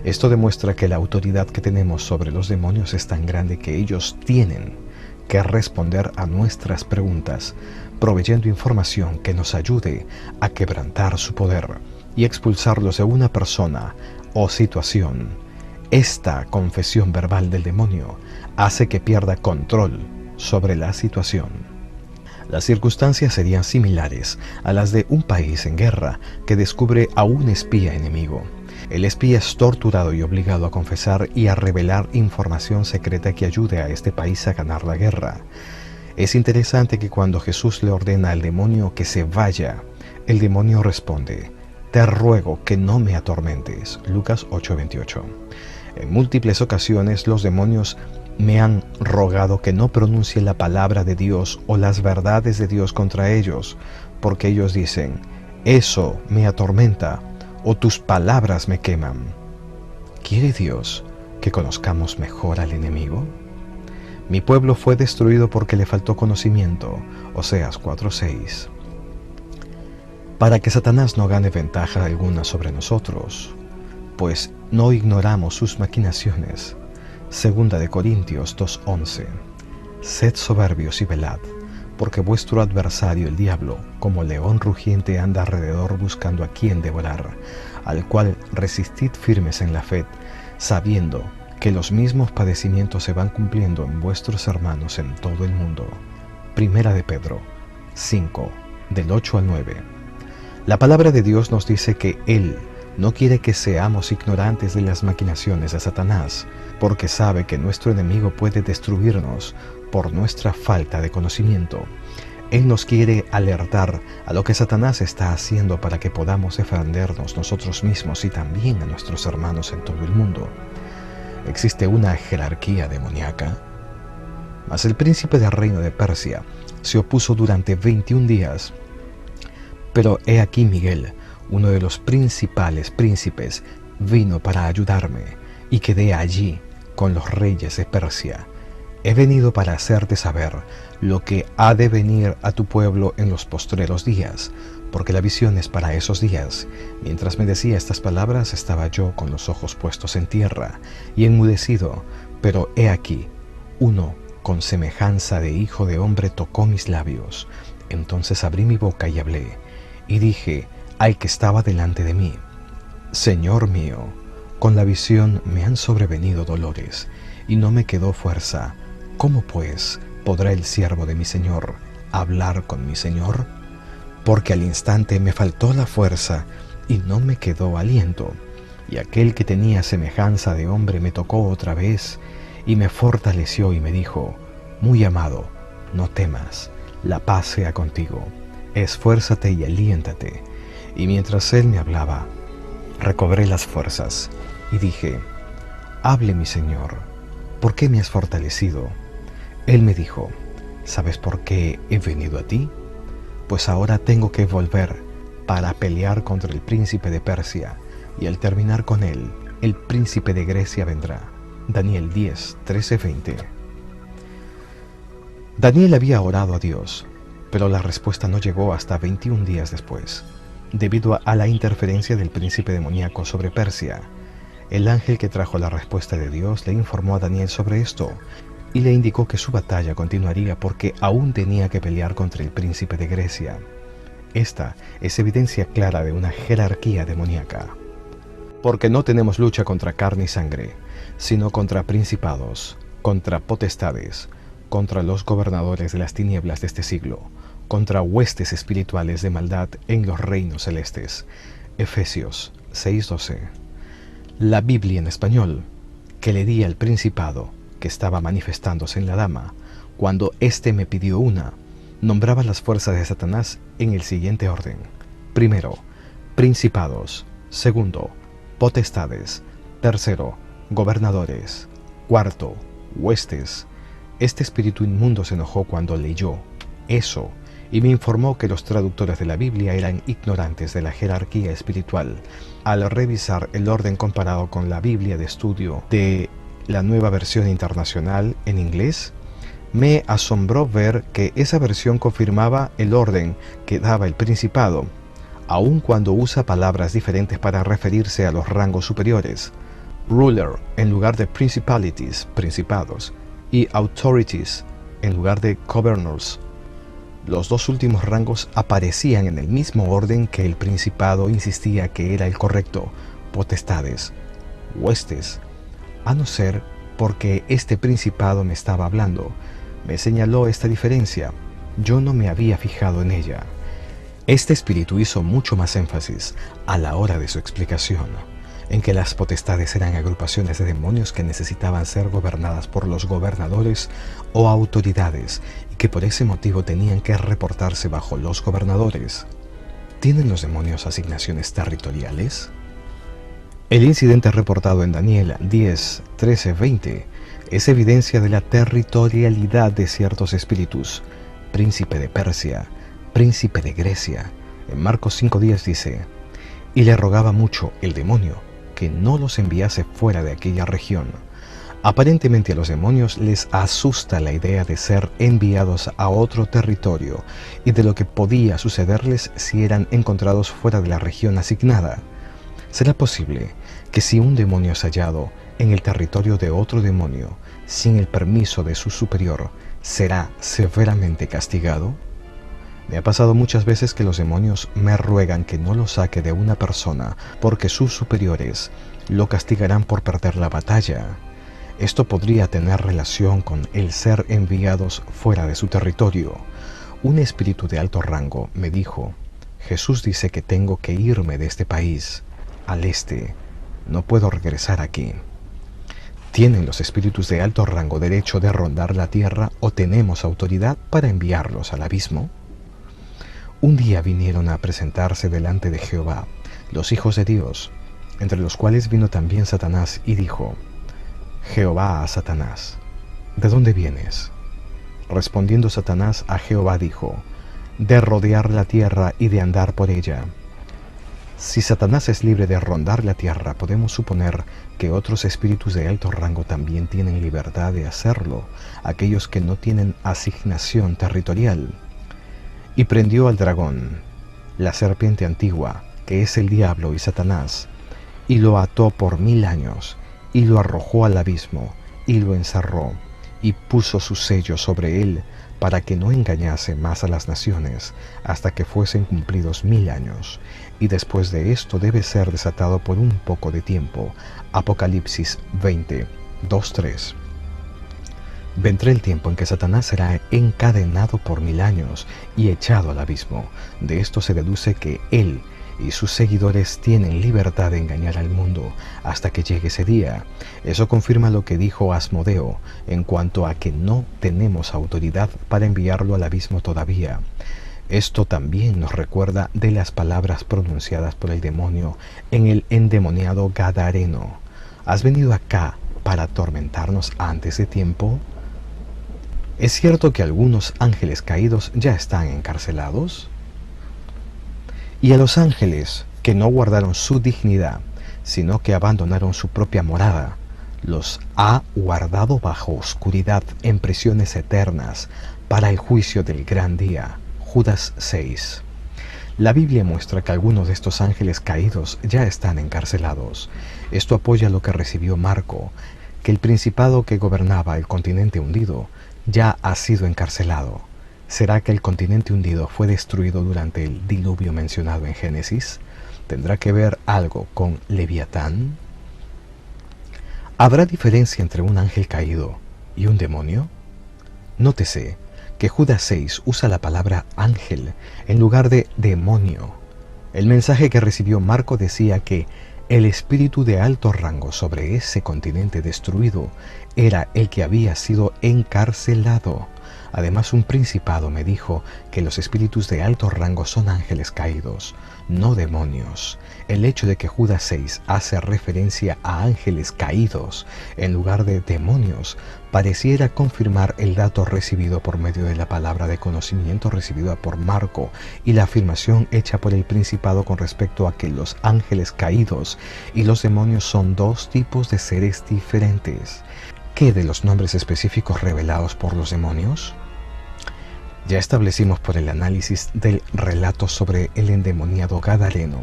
Esto demuestra que la autoridad que tenemos sobre los demonios es tan grande que ellos tienen que responder a nuestras preguntas, proveyendo información que nos ayude a quebrantar su poder y expulsarlos de una persona o situación. Esta confesión verbal del demonio hace que pierda control sobre la situación. Las circunstancias serían similares a las de un país en guerra que descubre a un espía enemigo. El espía es torturado y obligado a confesar y a revelar información secreta que ayude a este país a ganar la guerra. Es interesante que cuando Jesús le ordena al demonio que se vaya, el demonio responde: «Te ruego que no me atormentes». Lucas 8:28. En múltiples ocasiones los demonios me han rogado que no pronuncie la palabra de Dios o las verdades de Dios contra ellos, porque ellos dicen: «Eso me atormenta», o «tus palabras me queman». ¿Quiere Dios que conozcamos mejor al enemigo? Mi pueblo fue destruido porque le faltó conocimiento. Oseas 4:6. Para que Satanás no gane ventaja alguna sobre nosotros, pues no ignoramos sus maquinaciones. Segunda de Corintios 2:11. Sed soberbios y velad, porque vuestro adversario el diablo, como león rugiente, anda alrededor buscando a quien devorar, al cual resistid firmes en la fe, sabiendo que los mismos padecimientos se van cumpliendo en vuestros hermanos en todo el mundo. Primera de Pedro 5, del 8 al 9. La palabra de Dios nos dice que Él no quiere que seamos ignorantes de las maquinaciones de Satanás, porque sabe que nuestro enemigo puede destruirnos por nuestra falta de conocimiento. Él nos quiere alertar a lo que Satanás está haciendo para que podamos defendernos nosotros mismos y también a nuestros hermanos en todo el mundo. Existe una jerarquía demoníaca, mas el príncipe del reino de Persia se opuso durante 21 días. Pero he aquí Miguel, uno de los principales príncipes, vino para ayudarme, y quedé allí con los reyes de Persia. He venido para hacerte saber lo que ha de venir a tu pueblo en los postreros días, porque la visión es para esos días. Mientras me decía estas palabras, estaba yo con los ojos puestos en tierra y enmudecido, pero he aquí, uno con semejanza de hijo de hombre tocó mis labios. Entonces abrí mi boca y hablé, y dije al que estaba delante de mí: Señor mío, con la visión me han sobrevenido dolores, y no me quedó fuerza. ¿Cómo pues podrá el siervo de mi Señor hablar con mi Señor? Porque al instante me faltó la fuerza y no me quedó aliento. Y aquel que tenía semejanza de hombre me tocó otra vez y me fortaleció y me dijo: muy amado, no temas, la paz sea contigo, esfuérzate y aliéntate. Y mientras él me hablaba, recobré las fuerzas y dije: hable mi Señor, ¿por qué me has fortalecido? Él me dijo: ¿sabes por qué he venido a ti? Pues ahora tengo que volver para pelear contra el príncipe de Persia, y al terminar con él, el príncipe de Grecia vendrá. Daniel 10, 13, 20. Daniel había orado a Dios, pero la respuesta no llegó hasta 21 días después, debido a la interferencia del príncipe demoníaco sobre Persia. El ángel que trajo la respuesta de Dios le informó a Daniel sobre esto, y le indicó que su batalla continuaría porque aún tenía que pelear contra el príncipe de Grecia. Esta es evidencia clara de una jerarquía demoníaca. Porque no tenemos lucha contra carne y sangre, sino contra principados, contra potestades, contra los gobernadores de las tinieblas de este siglo, contra huestes espirituales de maldad en los reinos celestes. Efesios 6:12. La Biblia en español, que le di al principado que estaba manifestándose en la dama, cuando éste me pidió una, nombraba las fuerzas de Satanás en el siguiente orden. Primero, principados. Segundo, potestades. Tercero, gobernadores. Cuarto, huestes. Este espíritu inmundo se enojó cuando leyó eso y me informó que los traductores de la Biblia eran ignorantes de la jerarquía espiritual. Al revisar el orden comparado con la Biblia de estudio de la Nueva Versión Internacional en inglés, me asombró ver que esa versión confirmaba el orden que daba el principado, aun cuando usa palabras diferentes para referirse a los rangos superiores. Ruler en lugar de principalities, principados, y authorities en lugar de governors. Los dos últimos rangos aparecían en el mismo orden que el principado insistía que era el correcto: potestades, huestes, a no ser porque este principado me estaba hablando. Me señaló esta diferencia. Yo no me había fijado en ella. Este espíritu hizo mucho más énfasis a la hora de su explicación, en que las potestades eran agrupaciones de demonios que necesitaban ser gobernadas por los gobernadores o autoridades y que por ese motivo tenían que reportarse bajo los gobernadores. ¿Tienen los demonios asignaciones territoriales? El incidente reportado en Daniel 10, 13, 20 es evidencia de la territorialidad de ciertos espíritus. Príncipe de Persia, príncipe de Grecia. En Marcos 5:10 dice: y le rogaba mucho el demonio que no los enviase fuera de aquella región. Aparentemente a los demonios les asusta la idea de ser enviados a otro territorio y de lo que podía sucederles si eran encontrados fuera de la región asignada. ¿Será posible que si un demonio es hallado en el territorio de otro demonio sin el permiso de su superior, será severamente castigado? Me ha pasado muchas veces que los demonios me ruegan que no lo saque de una persona porque sus superiores lo castigarán por perder la batalla. Esto podría tener relación con el ser enviados fuera de su territorio. Un espíritu de alto rango me dijo: Jesús dice que tengo que irme de este país al este. No puedo regresar aquí. ¿Tienen los espíritus de alto rango derecho de rondar la tierra o tenemos autoridad para enviarlos al abismo? Un día vinieron a presentarse delante de Jehová los hijos de Dios, entre los cuales vino también Satanás, y dijo: Jehová a Satanás: ¿de dónde vienes? Respondiendo Satanás a Jehová dijo: de rodear la tierra y de andar por ella. Si Satanás es libre de rondar la tierra, podemos suponer que otros espíritus de alto rango también tienen libertad de hacerlo, aquellos que no tienen asignación territorial. Y prendió al dragón, la serpiente antigua, que es el diablo y Satanás, y lo ató por 1000 años, y lo arrojó al abismo, y lo encerró, y puso su sello sobre él, para que no engañase más a las naciones, hasta que fuesen cumplidos 1000 años, y después de esto debe ser desatado por un poco de tiempo. Apocalipsis 20, 2-3. Vendrá el tiempo en que Satanás será encadenado por 1000 años y echado al abismo. De esto se deduce que él y sus seguidores tienen libertad de engañar al mundo hasta que llegue ese día. Eso confirma lo que dijo Asmodeo en cuanto a que no tenemos autoridad para enviarlo al abismo todavía. Esto también nos recuerda de las palabras pronunciadas por el demonio en el endemoniado Gadareno. ¿Has venido acá para atormentarnos antes de tiempo? ¿Es cierto que algunos ángeles caídos ya están encarcelados? Y a los ángeles que no guardaron su dignidad, sino que abandonaron su propia morada, los ha guardado bajo oscuridad en prisiones eternas para el juicio del gran día. Judas 6. La Biblia muestra que algunos de estos ángeles caídos ya están encarcelados. Esto apoya lo que recibió Marco, que el principado que gobernaba el continente hundido ya ha sido encarcelado. ¿Será que el continente hundido fue destruido durante el diluvio mencionado en Génesis? ¿Tendrá que ver algo con Leviatán? ¿Habrá diferencia entre un ángel caído y un demonio? Nótese que Judas 6 usa la palabra ángel en lugar de demonio. El mensaje que recibió Marco decía que el espíritu de alto rango sobre ese continente destruido era el que había sido encarcelado. Además, un principado me dijo que los espíritus de alto rango son ángeles caídos, no demonios. El hecho de que Judas 6 hace referencia a ángeles caídos en lugar de demonios pareciera confirmar el dato recibido por medio de la palabra de conocimiento recibida por Marco y la afirmación hecha por el principado con respecto a que los ángeles caídos y los demonios son dos tipos de seres diferentes. ¿Qué de los nombres específicos revelados por los demonios? Ya establecimos por el análisis del relato sobre el endemoniado Gadareno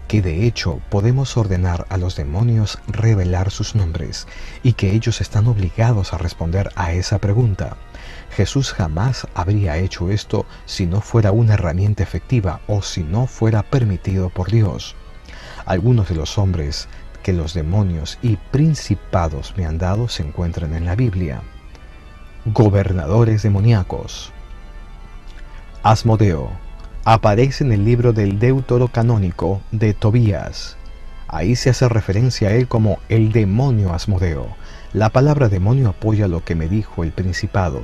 que de hecho podemos ordenar a los demonios revelar sus nombres y que ellos están obligados a responder a esa pregunta. Jesús jamás habría hecho esto si no fuera una herramienta efectiva o si no fuera permitido por Dios. Algunos de los hombres que los demonios y principados me han dado se encuentran en la Biblia. Gobernadores demoníacos. Asmodeo aparece en el libro del Deuterocanónico de Tobías. Ahí se hace referencia a él como el demonio Asmodeo. La palabra demonio apoya lo que me dijo el principado,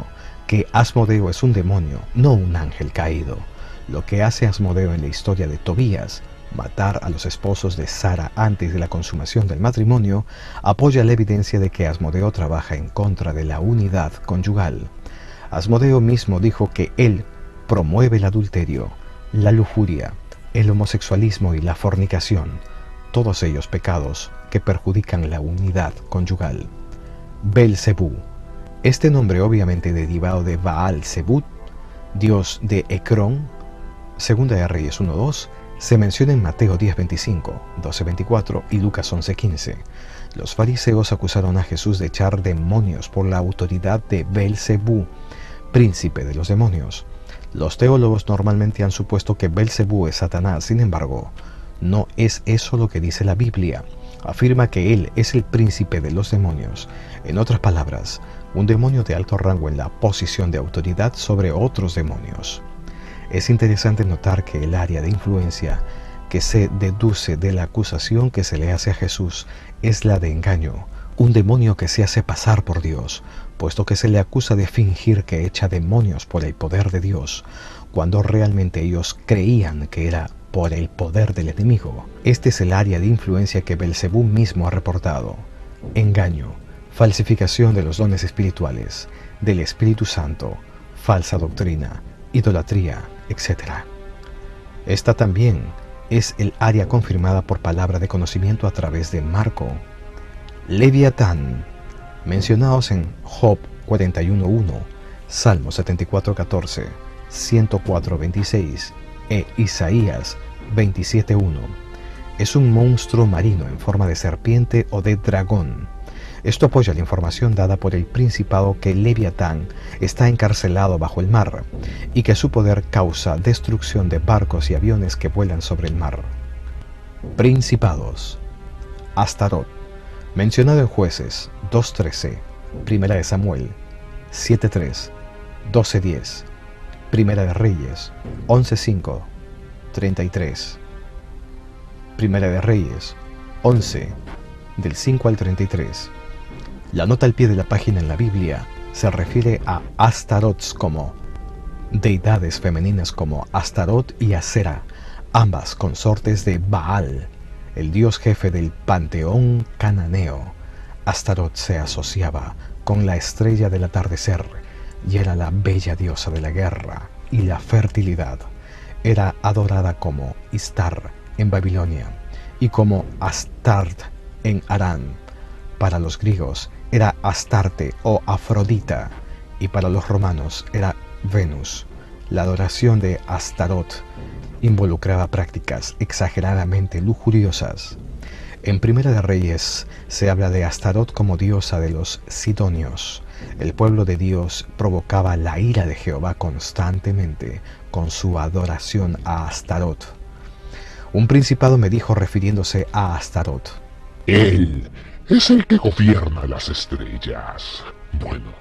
que Asmodeo es un demonio, no un ángel caído. Lo que hace Asmodeo en la historia de Tobías, matar a los esposos de Sara antes de la consumación del matrimonio, apoya la evidencia de que Asmodeo trabaja en contra de la unidad conyugal. Asmodeo mismo dijo que él promueve el adulterio, la lujuria, el homosexualismo y la fornicación, todos ellos pecados que perjudican la unidad conyugal. Belcebú, este nombre obviamente derivado de Baal-Zebut, dios de Ecrón, Segunda de Reyes 1:2, se menciona en Mateo 10:25, 12:24 y Lucas 11:15. Los fariseos acusaron a Jesús de echar demonios por la autoridad de Belcebú, príncipe de los demonios. Los teólogos normalmente han supuesto que Belcebú es Satanás, sin embargo, no es eso lo que dice la Biblia. Afirma que él es el príncipe de los demonios. En otras palabras, un demonio de alto rango en la posición de autoridad sobre otros demonios. Es interesante notar que el área de influencia que se deduce de la acusación que se le hace a Jesús es la de engaño, un demonio que se hace pasar por Dios, puesto que se le acusa de fingir que echa demonios por el poder de Dios, cuando realmente ellos creían que era por el poder del enemigo. Este es el área de influencia que Belcebú mismo ha reportado. Engaño, falsificación de los dones espirituales, del Espíritu Santo, falsa doctrina, idolatría, etc. Esta también es el área confirmada por palabra de conocimiento a través de Marco. Leviatán, mencionados en Job 41:1, Salmo 74:14, 104:26 e Isaías 27:1. Es un monstruo marino en forma de serpiente o de dragón. Esto apoya la información dada por el principado que Leviatán está encarcelado bajo el mar y que su poder causa destrucción de barcos y aviones que vuelan sobre el mar. Principados. Astarot, mencionado en Jueces 2:13, Primera de Samuel 7:3, 12:10, Primera de Reyes 11:5, 33. Primera de Reyes 11, del 5 al 33. La nota al pie de la página en la Biblia se refiere a Astaroth como deidades femeninas como Astarot y Asera, ambas consortes de Baal, el dios jefe del panteón cananeo. Astaroth se asociaba con la estrella del atardecer y era la bella diosa de la guerra y la fertilidad. Era adorada como Istar en Babilonia y como Astarte en Harán. Para los griegos era Astarte o Afrodita y para los romanos era Venus. La adoración de Astaroth involucraba prácticas exageradamente lujuriosas. En Primera de Reyes se habla de Astaroth como diosa de los sidonios. El pueblo de Dios provocaba la ira de Jehová constantemente con su adoración a Astaroth. Un principado me dijo refiriéndose a Astaroth: Él es el que gobierna las estrellas. Bueno,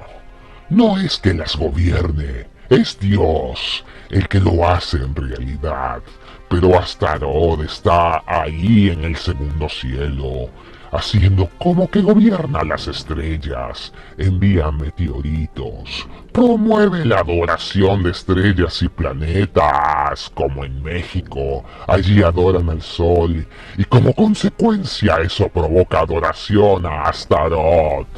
no es que las gobierne, es Dios el que lo hace en realidad. Pero Astaroth está ahí en el segundo cielo, haciendo como que gobierna las estrellas, envía meteoritos, promueve la adoración de estrellas y planetas, como en México, allí adoran al sol, y como consecuencia eso provoca adoración a Astaroth.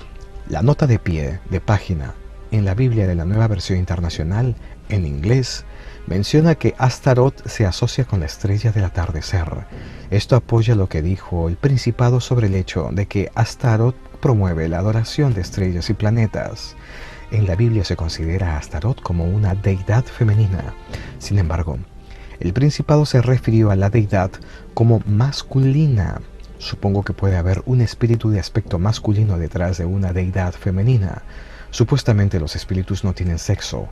La nota de pie de página en la Biblia de la Nueva Versión Internacional, en inglés, menciona que Astaroth se asocia con la estrella del atardecer. Esto apoya lo que dijo el principado sobre el hecho de que Astaroth promueve la adoración de estrellas y planetas. En la Biblia se considera a Astaroth como una deidad femenina. Sin embargo, el principado se refirió a la deidad como masculina. Supongo que puede haber un espíritu de aspecto masculino detrás de una deidad femenina. Supuestamente los espíritus no tienen sexo,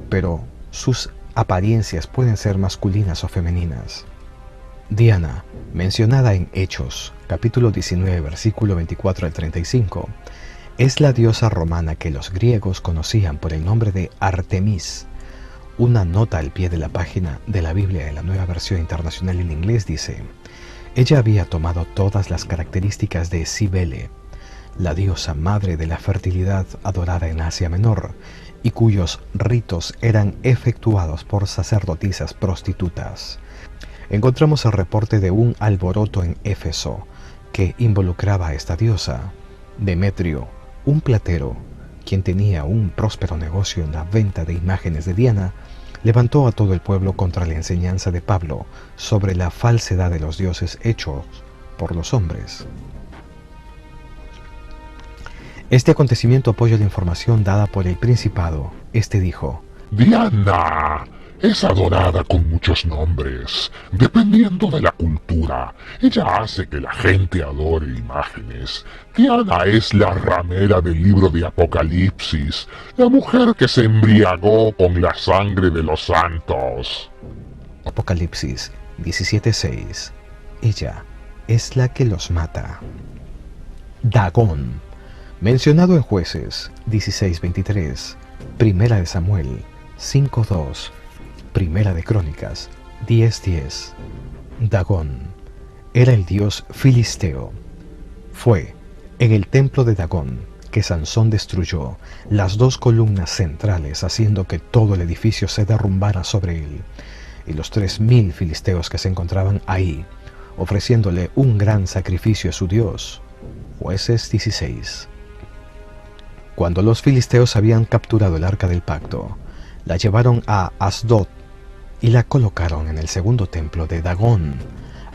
pero sus apariencias pueden ser masculinas o femeninas. Diana, mencionada en Hechos, capítulo 19, versículo 24 al 35, es la diosa romana que los griegos conocían por el nombre de Artemis. Una nota al pie de la página de la Biblia de la Nueva Versión Internacional en inglés dice: ella había tomado todas las características de Cibele, la diosa madre de la fertilidad adorada en Asia Menor, y cuyos ritos eran efectuados por sacerdotisas prostitutas. Encontramos el reporte de un alboroto en Éfeso que involucraba a esta diosa. Demetrio, un platero, quien tenía un próspero negocio en la venta de imágenes de Diana, levantó a todo el pueblo contra la enseñanza de Pablo sobre la falsedad de los dioses hechos por los hombres. Este acontecimiento apoya la información dada por el principado. Este dijo: Diana es adorada con muchos nombres, dependiendo de la cultura. Ella hace que la gente adore imágenes. Diana es la ramera del libro de Apocalipsis, la mujer que se embriagó con la sangre de los santos. Apocalipsis 17:6. Ella es la que los mata. Dagón, mencionado en Jueces 16:23, Primera de Samuel 5:2, Primera de Crónicas 10:10. Dagón era el dios filisteo. Fue en el templo de Dagón que Sansón destruyó las dos columnas centrales, haciendo que todo el edificio se derrumbara sobre él, y los 3000 filisteos que se encontraban ahí, ofreciéndole un gran sacrificio a su dios. Jueces 16. Cuando los filisteos habían capturado el arca del pacto, la llevaron a Asdod y la colocaron en el segundo templo de Dagón.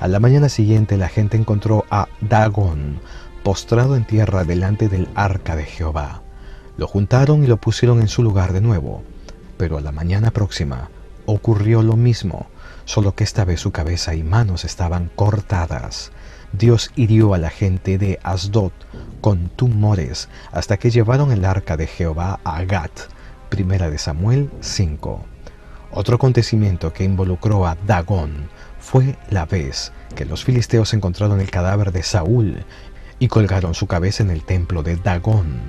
A la mañana siguiente la gente encontró a Dagón postrado en tierra delante del arca de Jehová. Lo juntaron y lo pusieron en su lugar de nuevo, pero a la mañana próxima ocurrió lo mismo, solo que esta vez su cabeza y manos estaban cortadas. Dios hirió a la gente de Asdod con tumores hasta que llevaron el arca de Jehová a Gat. Primera de Samuel 5. Otro acontecimiento que involucró a Dagón fue la vez que los filisteos encontraron el cadáver de Saúl y colgaron su cabeza en el templo de Dagón.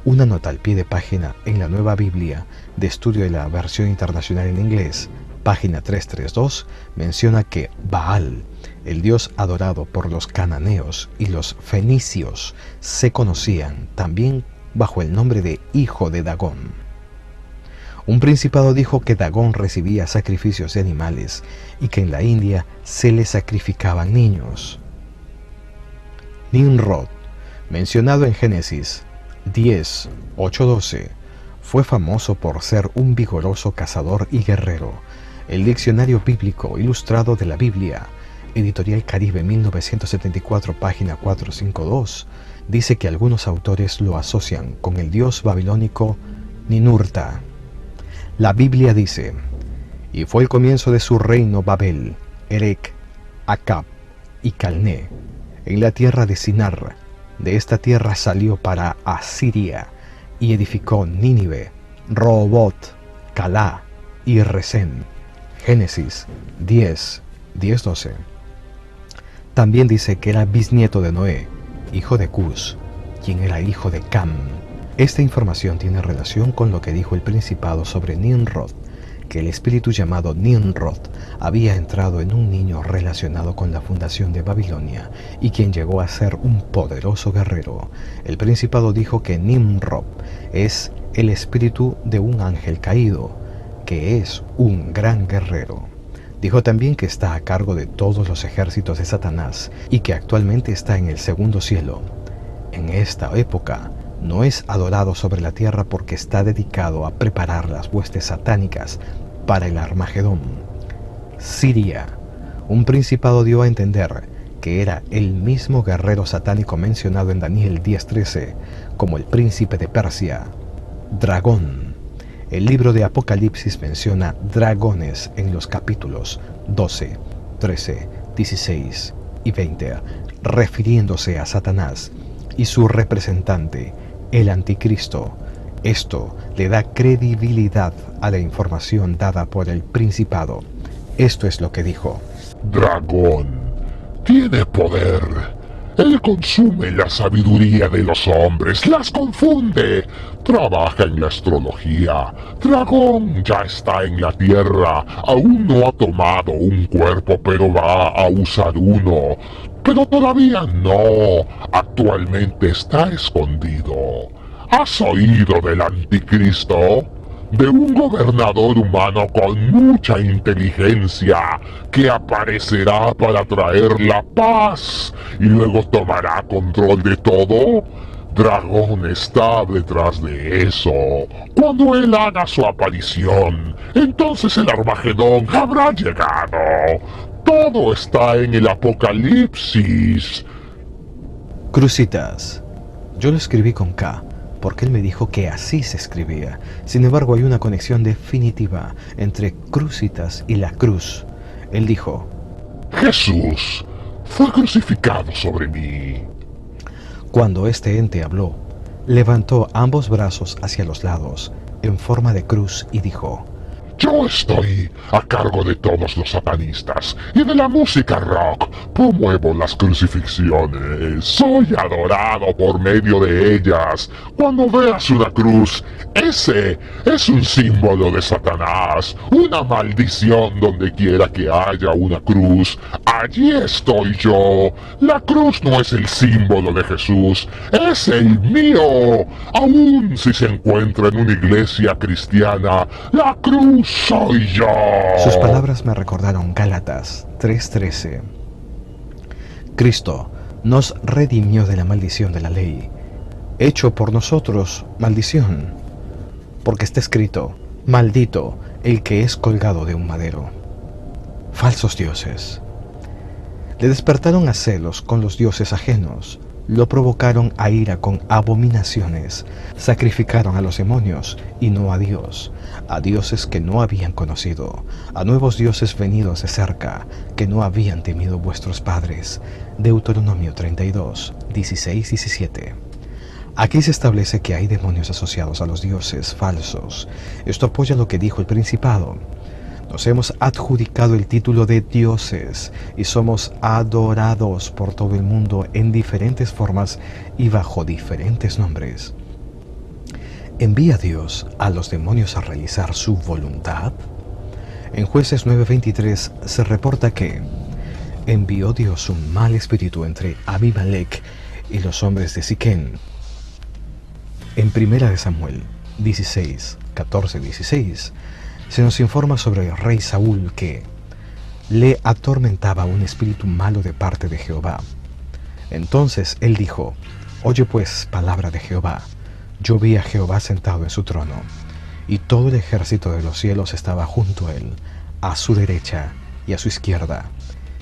Una nota al pie de página en la Nueva Biblia de Estudio de la Versión Internacional en Inglés, página 332, menciona que Baal El dios adorado por los cananeos y los fenicios se conocían también bajo el nombre de hijo de Dagón. Un principado dijo que Dagón recibía sacrificios de animales y que en la India se le sacrificaban niños. Nimrod, mencionado en Génesis 10, 8-12, fue famoso por ser un vigoroso cazador y guerrero. El Diccionario Bíblico Ilustrado de la Biblia, Editorial Caribe 1974, página 452, dice que algunos autores lo asocian con el dios babilónico Ninurta. La Biblia dice: y fue el comienzo de su reino Babel, Erec, Acab y Calné, en la tierra de Sinar. De esta tierra salió para Asiria y edificó Nínive, Rehoboth, Calá y Resén. Génesis 10, 10-12. También dice que era bisnieto de Noé, hijo de Cus, quien era hijo de Cam. Esta información tiene relación con lo que dijo el principado sobre Nimrod, que el espíritu llamado Nimrod había entrado en un niño relacionado con la fundación de Babilonia y quien llegó a ser un poderoso guerrero. El principado dijo que Nimrod es el espíritu de un ángel caído, que es un gran guerrero. Dijo también que está a cargo de todos los ejércitos de Satanás y que actualmente está en el segundo cielo. En esta época no es adorado sobre la tierra porque está dedicado a preparar las huestes satánicas para el Armagedón. Siria, un principado, dio a entender que era el mismo guerrero satánico mencionado en Daniel 10:13 como el príncipe de Persia. Dragón. El libro de Apocalipsis menciona dragones en los capítulos 12, 13, 16 y 20, refiriéndose a Satanás y su representante, el anticristo. Esto le da credibilidad a la información dada por el principado. Esto es lo que dijo: Dragón tiene poder. Él consume la sabiduría de los hombres, las confunde. Trabaja en la astrología. Dragón ya está en la tierra. Aún no ha tomado un cuerpo, pero va a usar uno. Pero todavía no. Actualmente está escondido. ¿Has oído del anticristo? De un gobernador humano con mucha inteligencia que aparecerá para traer la paz y luego tomará control de todo. Dragón está detrás de eso. Cuando él haga su aparición, entonces el Armagedón habrá llegado. Todo está en el Apocalipsis. Crucitas. Yo lo escribí con K, porque él me dijo que así se escribía. Sin embargo, hay una conexión definitiva entre Crucitas y la cruz. Él dijo: Jesús fue crucificado sobre mí. Cuando este ente habló, levantó ambos brazos hacia los lados, en forma de cruz, y dijo: Yo estoy a cargo de todos los satanistas y de la música rock. Promuevo las crucifixiones. Soy adorado por medio de ellas. Cuando veas una cruz, ese es un símbolo de Satanás. Una maldición donde quiera que haya una cruz. Allí estoy yo. La cruz no es el símbolo de Jesús, es el mío. Aún si se encuentra en una iglesia cristiana, la cruz soy yo. Sus palabras me recordaron Gálatas 3:13. Cristo nos redimió de la maldición de la ley, hecho por nosotros maldición, porque está escrito: maldito el que es colgado de un madero. Falsos dioses. Le despertaron a celos con los dioses ajenos, lo provocaron a ira con abominaciones, sacrificaron a los demonios y no a Dios, a dioses que no habían conocido, a nuevos dioses venidos de cerca, que no habían temido vuestros padres. Deuteronomio 32, 16-17. Aquí se establece que hay demonios asociados a los dioses falsos. Esto apoya lo que dijo el principado. Nos hemos adjudicado el título de dioses y somos adorados por todo el mundo en diferentes formas y bajo diferentes nombres. ¿Envía Dios a los demonios a realizar su voluntad? En Jueces 9:23 se reporta que envió Dios un mal espíritu entre Abimelech y los hombres de Siquén. En 1 Samuel 16, 14, 16, se nos informa sobre el rey Saúl que le atormentaba un espíritu malo de parte de Jehová. Entonces él dijo: oye pues palabra de Jehová. Yo vi a Jehová sentado en su trono, y todo el ejército de los cielos estaba junto a él, a su derecha y a su izquierda.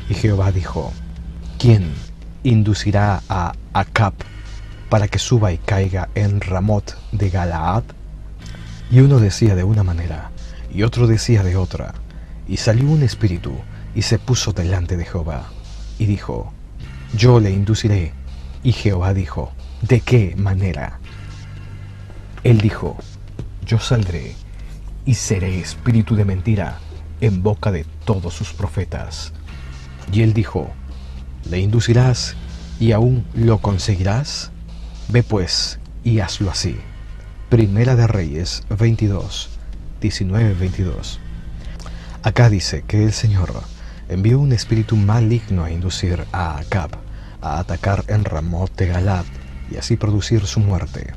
Y Jehová dijo: ¿quién inducirá a Acab para que suba y caiga en Ramot de Galaad? Y uno decía de una manera, y otro decía de otra. Y salió un espíritu, y se puso delante de Jehová, y dijo: yo le induciré. Y Jehová dijo: ¿de qué manera? Él dijo: yo saldré, y seré espíritu de mentira en boca de todos sus profetas. Y él dijo: ¿le inducirás y aún lo conseguirás? Ve pues y hazlo así. Primera de Reyes 22, 19-22. Acá dice que el Señor envió un espíritu maligno a inducir a Acab a atacar en Ramot de Galaad y así producir su muerte.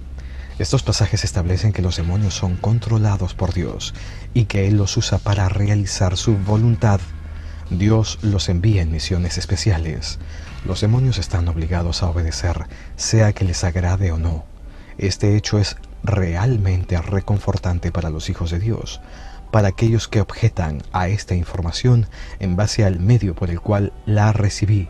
Estos pasajes establecen que los demonios son controlados por Dios y que Él los usa para realizar su voluntad. Dios los envía en misiones especiales. Los demonios están obligados a obedecer, sea que les agrade o no. Este hecho es realmente reconfortante para los hijos de Dios, para aquellos que objetan a esta información en base al medio por el cual la recibí.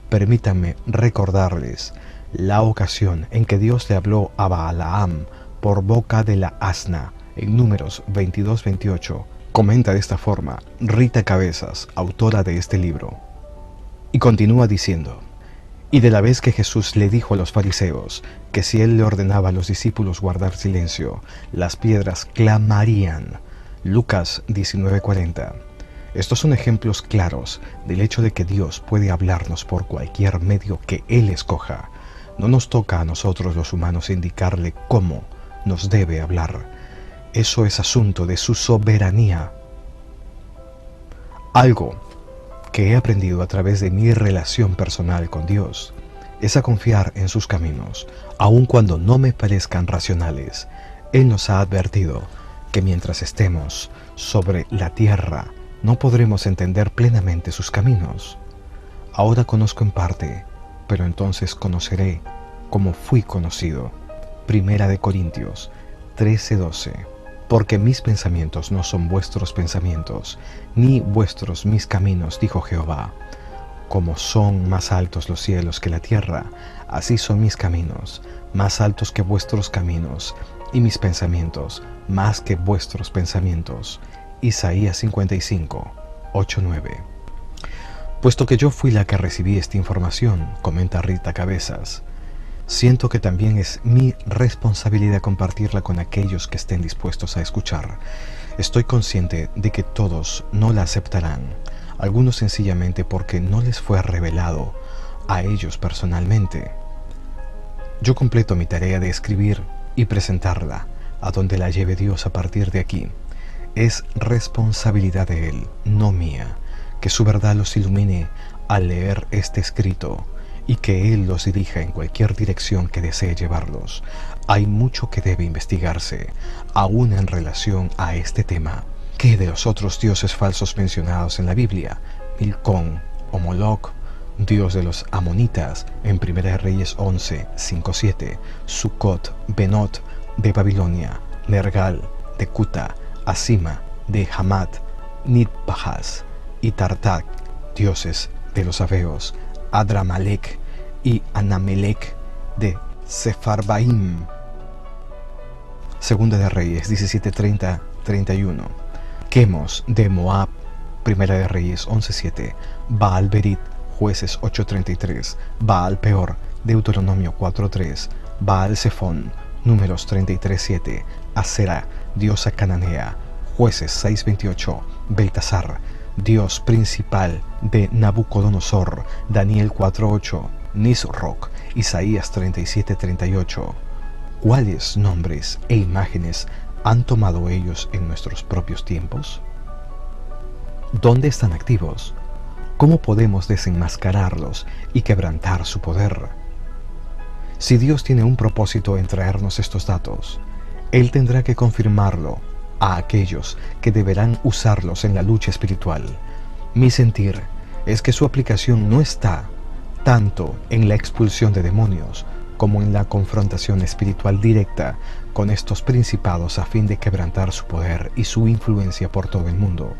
Permítanme recordarles la ocasión en que Dios le habló a Balaam por boca de la asna en Números 22-28. Comenta de esta forma Rita Cabezas, autora de este libro. Y continúa diciendo: y de la vez que Jesús le dijo a los fariseos que si él le ordenaba a los discípulos guardar silencio, las piedras clamarían. Lucas 19:40. Estos son ejemplos claros del hecho de que Dios puede hablarnos por cualquier medio que Él escoja. No nos toca a nosotros los humanos indicarle cómo nos debe hablar. Eso es asunto de su soberanía. Algo que he aprendido a través de mi relación personal con Dios es a confiar en sus caminos, aun cuando no me parezcan racionales. Él nos ha advertido que mientras estemos sobre la tierra no podremos entender plenamente sus caminos. Ahora conozco en parte, pero entonces conoceré como fui conocido. Primera de Corintios 13:12. Porque mis pensamientos no son vuestros pensamientos, ni vuestros mis caminos, dijo Jehová. Como son más altos los cielos que la tierra, así son mis caminos, más altos que vuestros caminos, y mis pensamientos más que vuestros pensamientos. Isaías 55, 8-9. Puesto que yo fui la que recibí esta información, comenta Rita Cabezas, siento que también es mi responsabilidad compartirla con aquellos que estén dispuestos a escuchar. Estoy consciente de que todos no la aceptarán, algunos sencillamente porque no les fue revelado a ellos personalmente. Yo completo mi tarea de escribir y presentarla a donde la lleve Dios a partir de aquí. Es responsabilidad de Él, no mía, que su verdad los ilumine al leer este escrito y que Él los dirija en cualquier dirección que desee llevarlos. Hay mucho que debe investigarse, aún en relación a este tema. ¿Qué de los otros dioses falsos mencionados en la Biblia? Milcón o Moloch, dios de los amonitas, en 1 Reyes 11, 5-7, Sucot, Benot, de Babilonia, Nergal, de Cuta, Asima, de Hamat, Nitpahas y Tartak, dioses de los Aveos, Adramalek y Anamelec, de Sepharvaim. Segunda de Reyes 17:30-31. Quemos, de Moab, Primera de Reyes 11:7. Baal Berit, Jueces 8:33. Baal Peor, Deuteronomio 4:3. Baal Zephón, Números 33:7. Asera, diosa cananea, Jueces 6:28. Beltasar, dios principal de Nabucodonosor, Daniel 4:8. Nisroch, Isaías 37:38. ¿Cuáles nombres e imágenes han tomado ellos en nuestros propios tiempos? ¿Dónde están activos? ¿cómo podemos desenmascararlos y quebrantar su poder? Si Dios tiene un propósito en traernos estos datos, Él tendrá que confirmarlo a aquellos que deberán usarlos en la lucha espiritual. Mi sentir es que su aplicación no está tanto en la expulsión de demonios como en la confrontación espiritual directa con estos principados a fin de quebrantar su poder y su influencia por todo el mundo.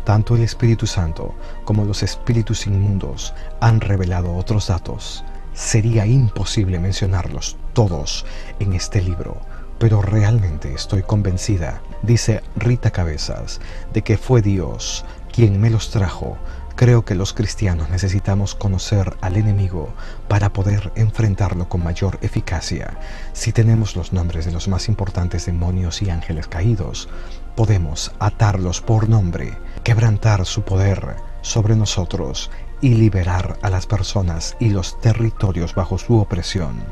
Tanto el Espíritu Santo como los espíritus inmundos han revelado otros datos. Sería imposible mencionarlos todos en este libro, pero realmente estoy convencida, dice Rita Cabezas, de que fue Dios quien me los trajo. Creo que los cristianos necesitamos conocer al enemigo para poder enfrentarlo con mayor eficacia. Si tenemos los nombres de los más importantes demonios y ángeles caídos, podemos atarlos por nombre, quebrantar su poder sobre nosotros y liberar a las personas y los territorios bajo su opresión.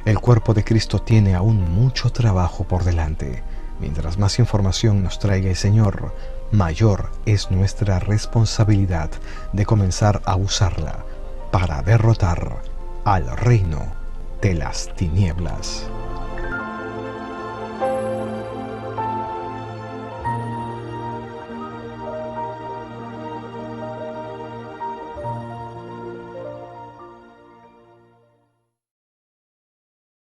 El cuerpo de Cristo tiene aún mucho trabajo por delante. Mientras más información nos traiga el Señor, mayor es nuestra responsabilidad de comenzar a usarla para derrotar al reino de las tinieblas.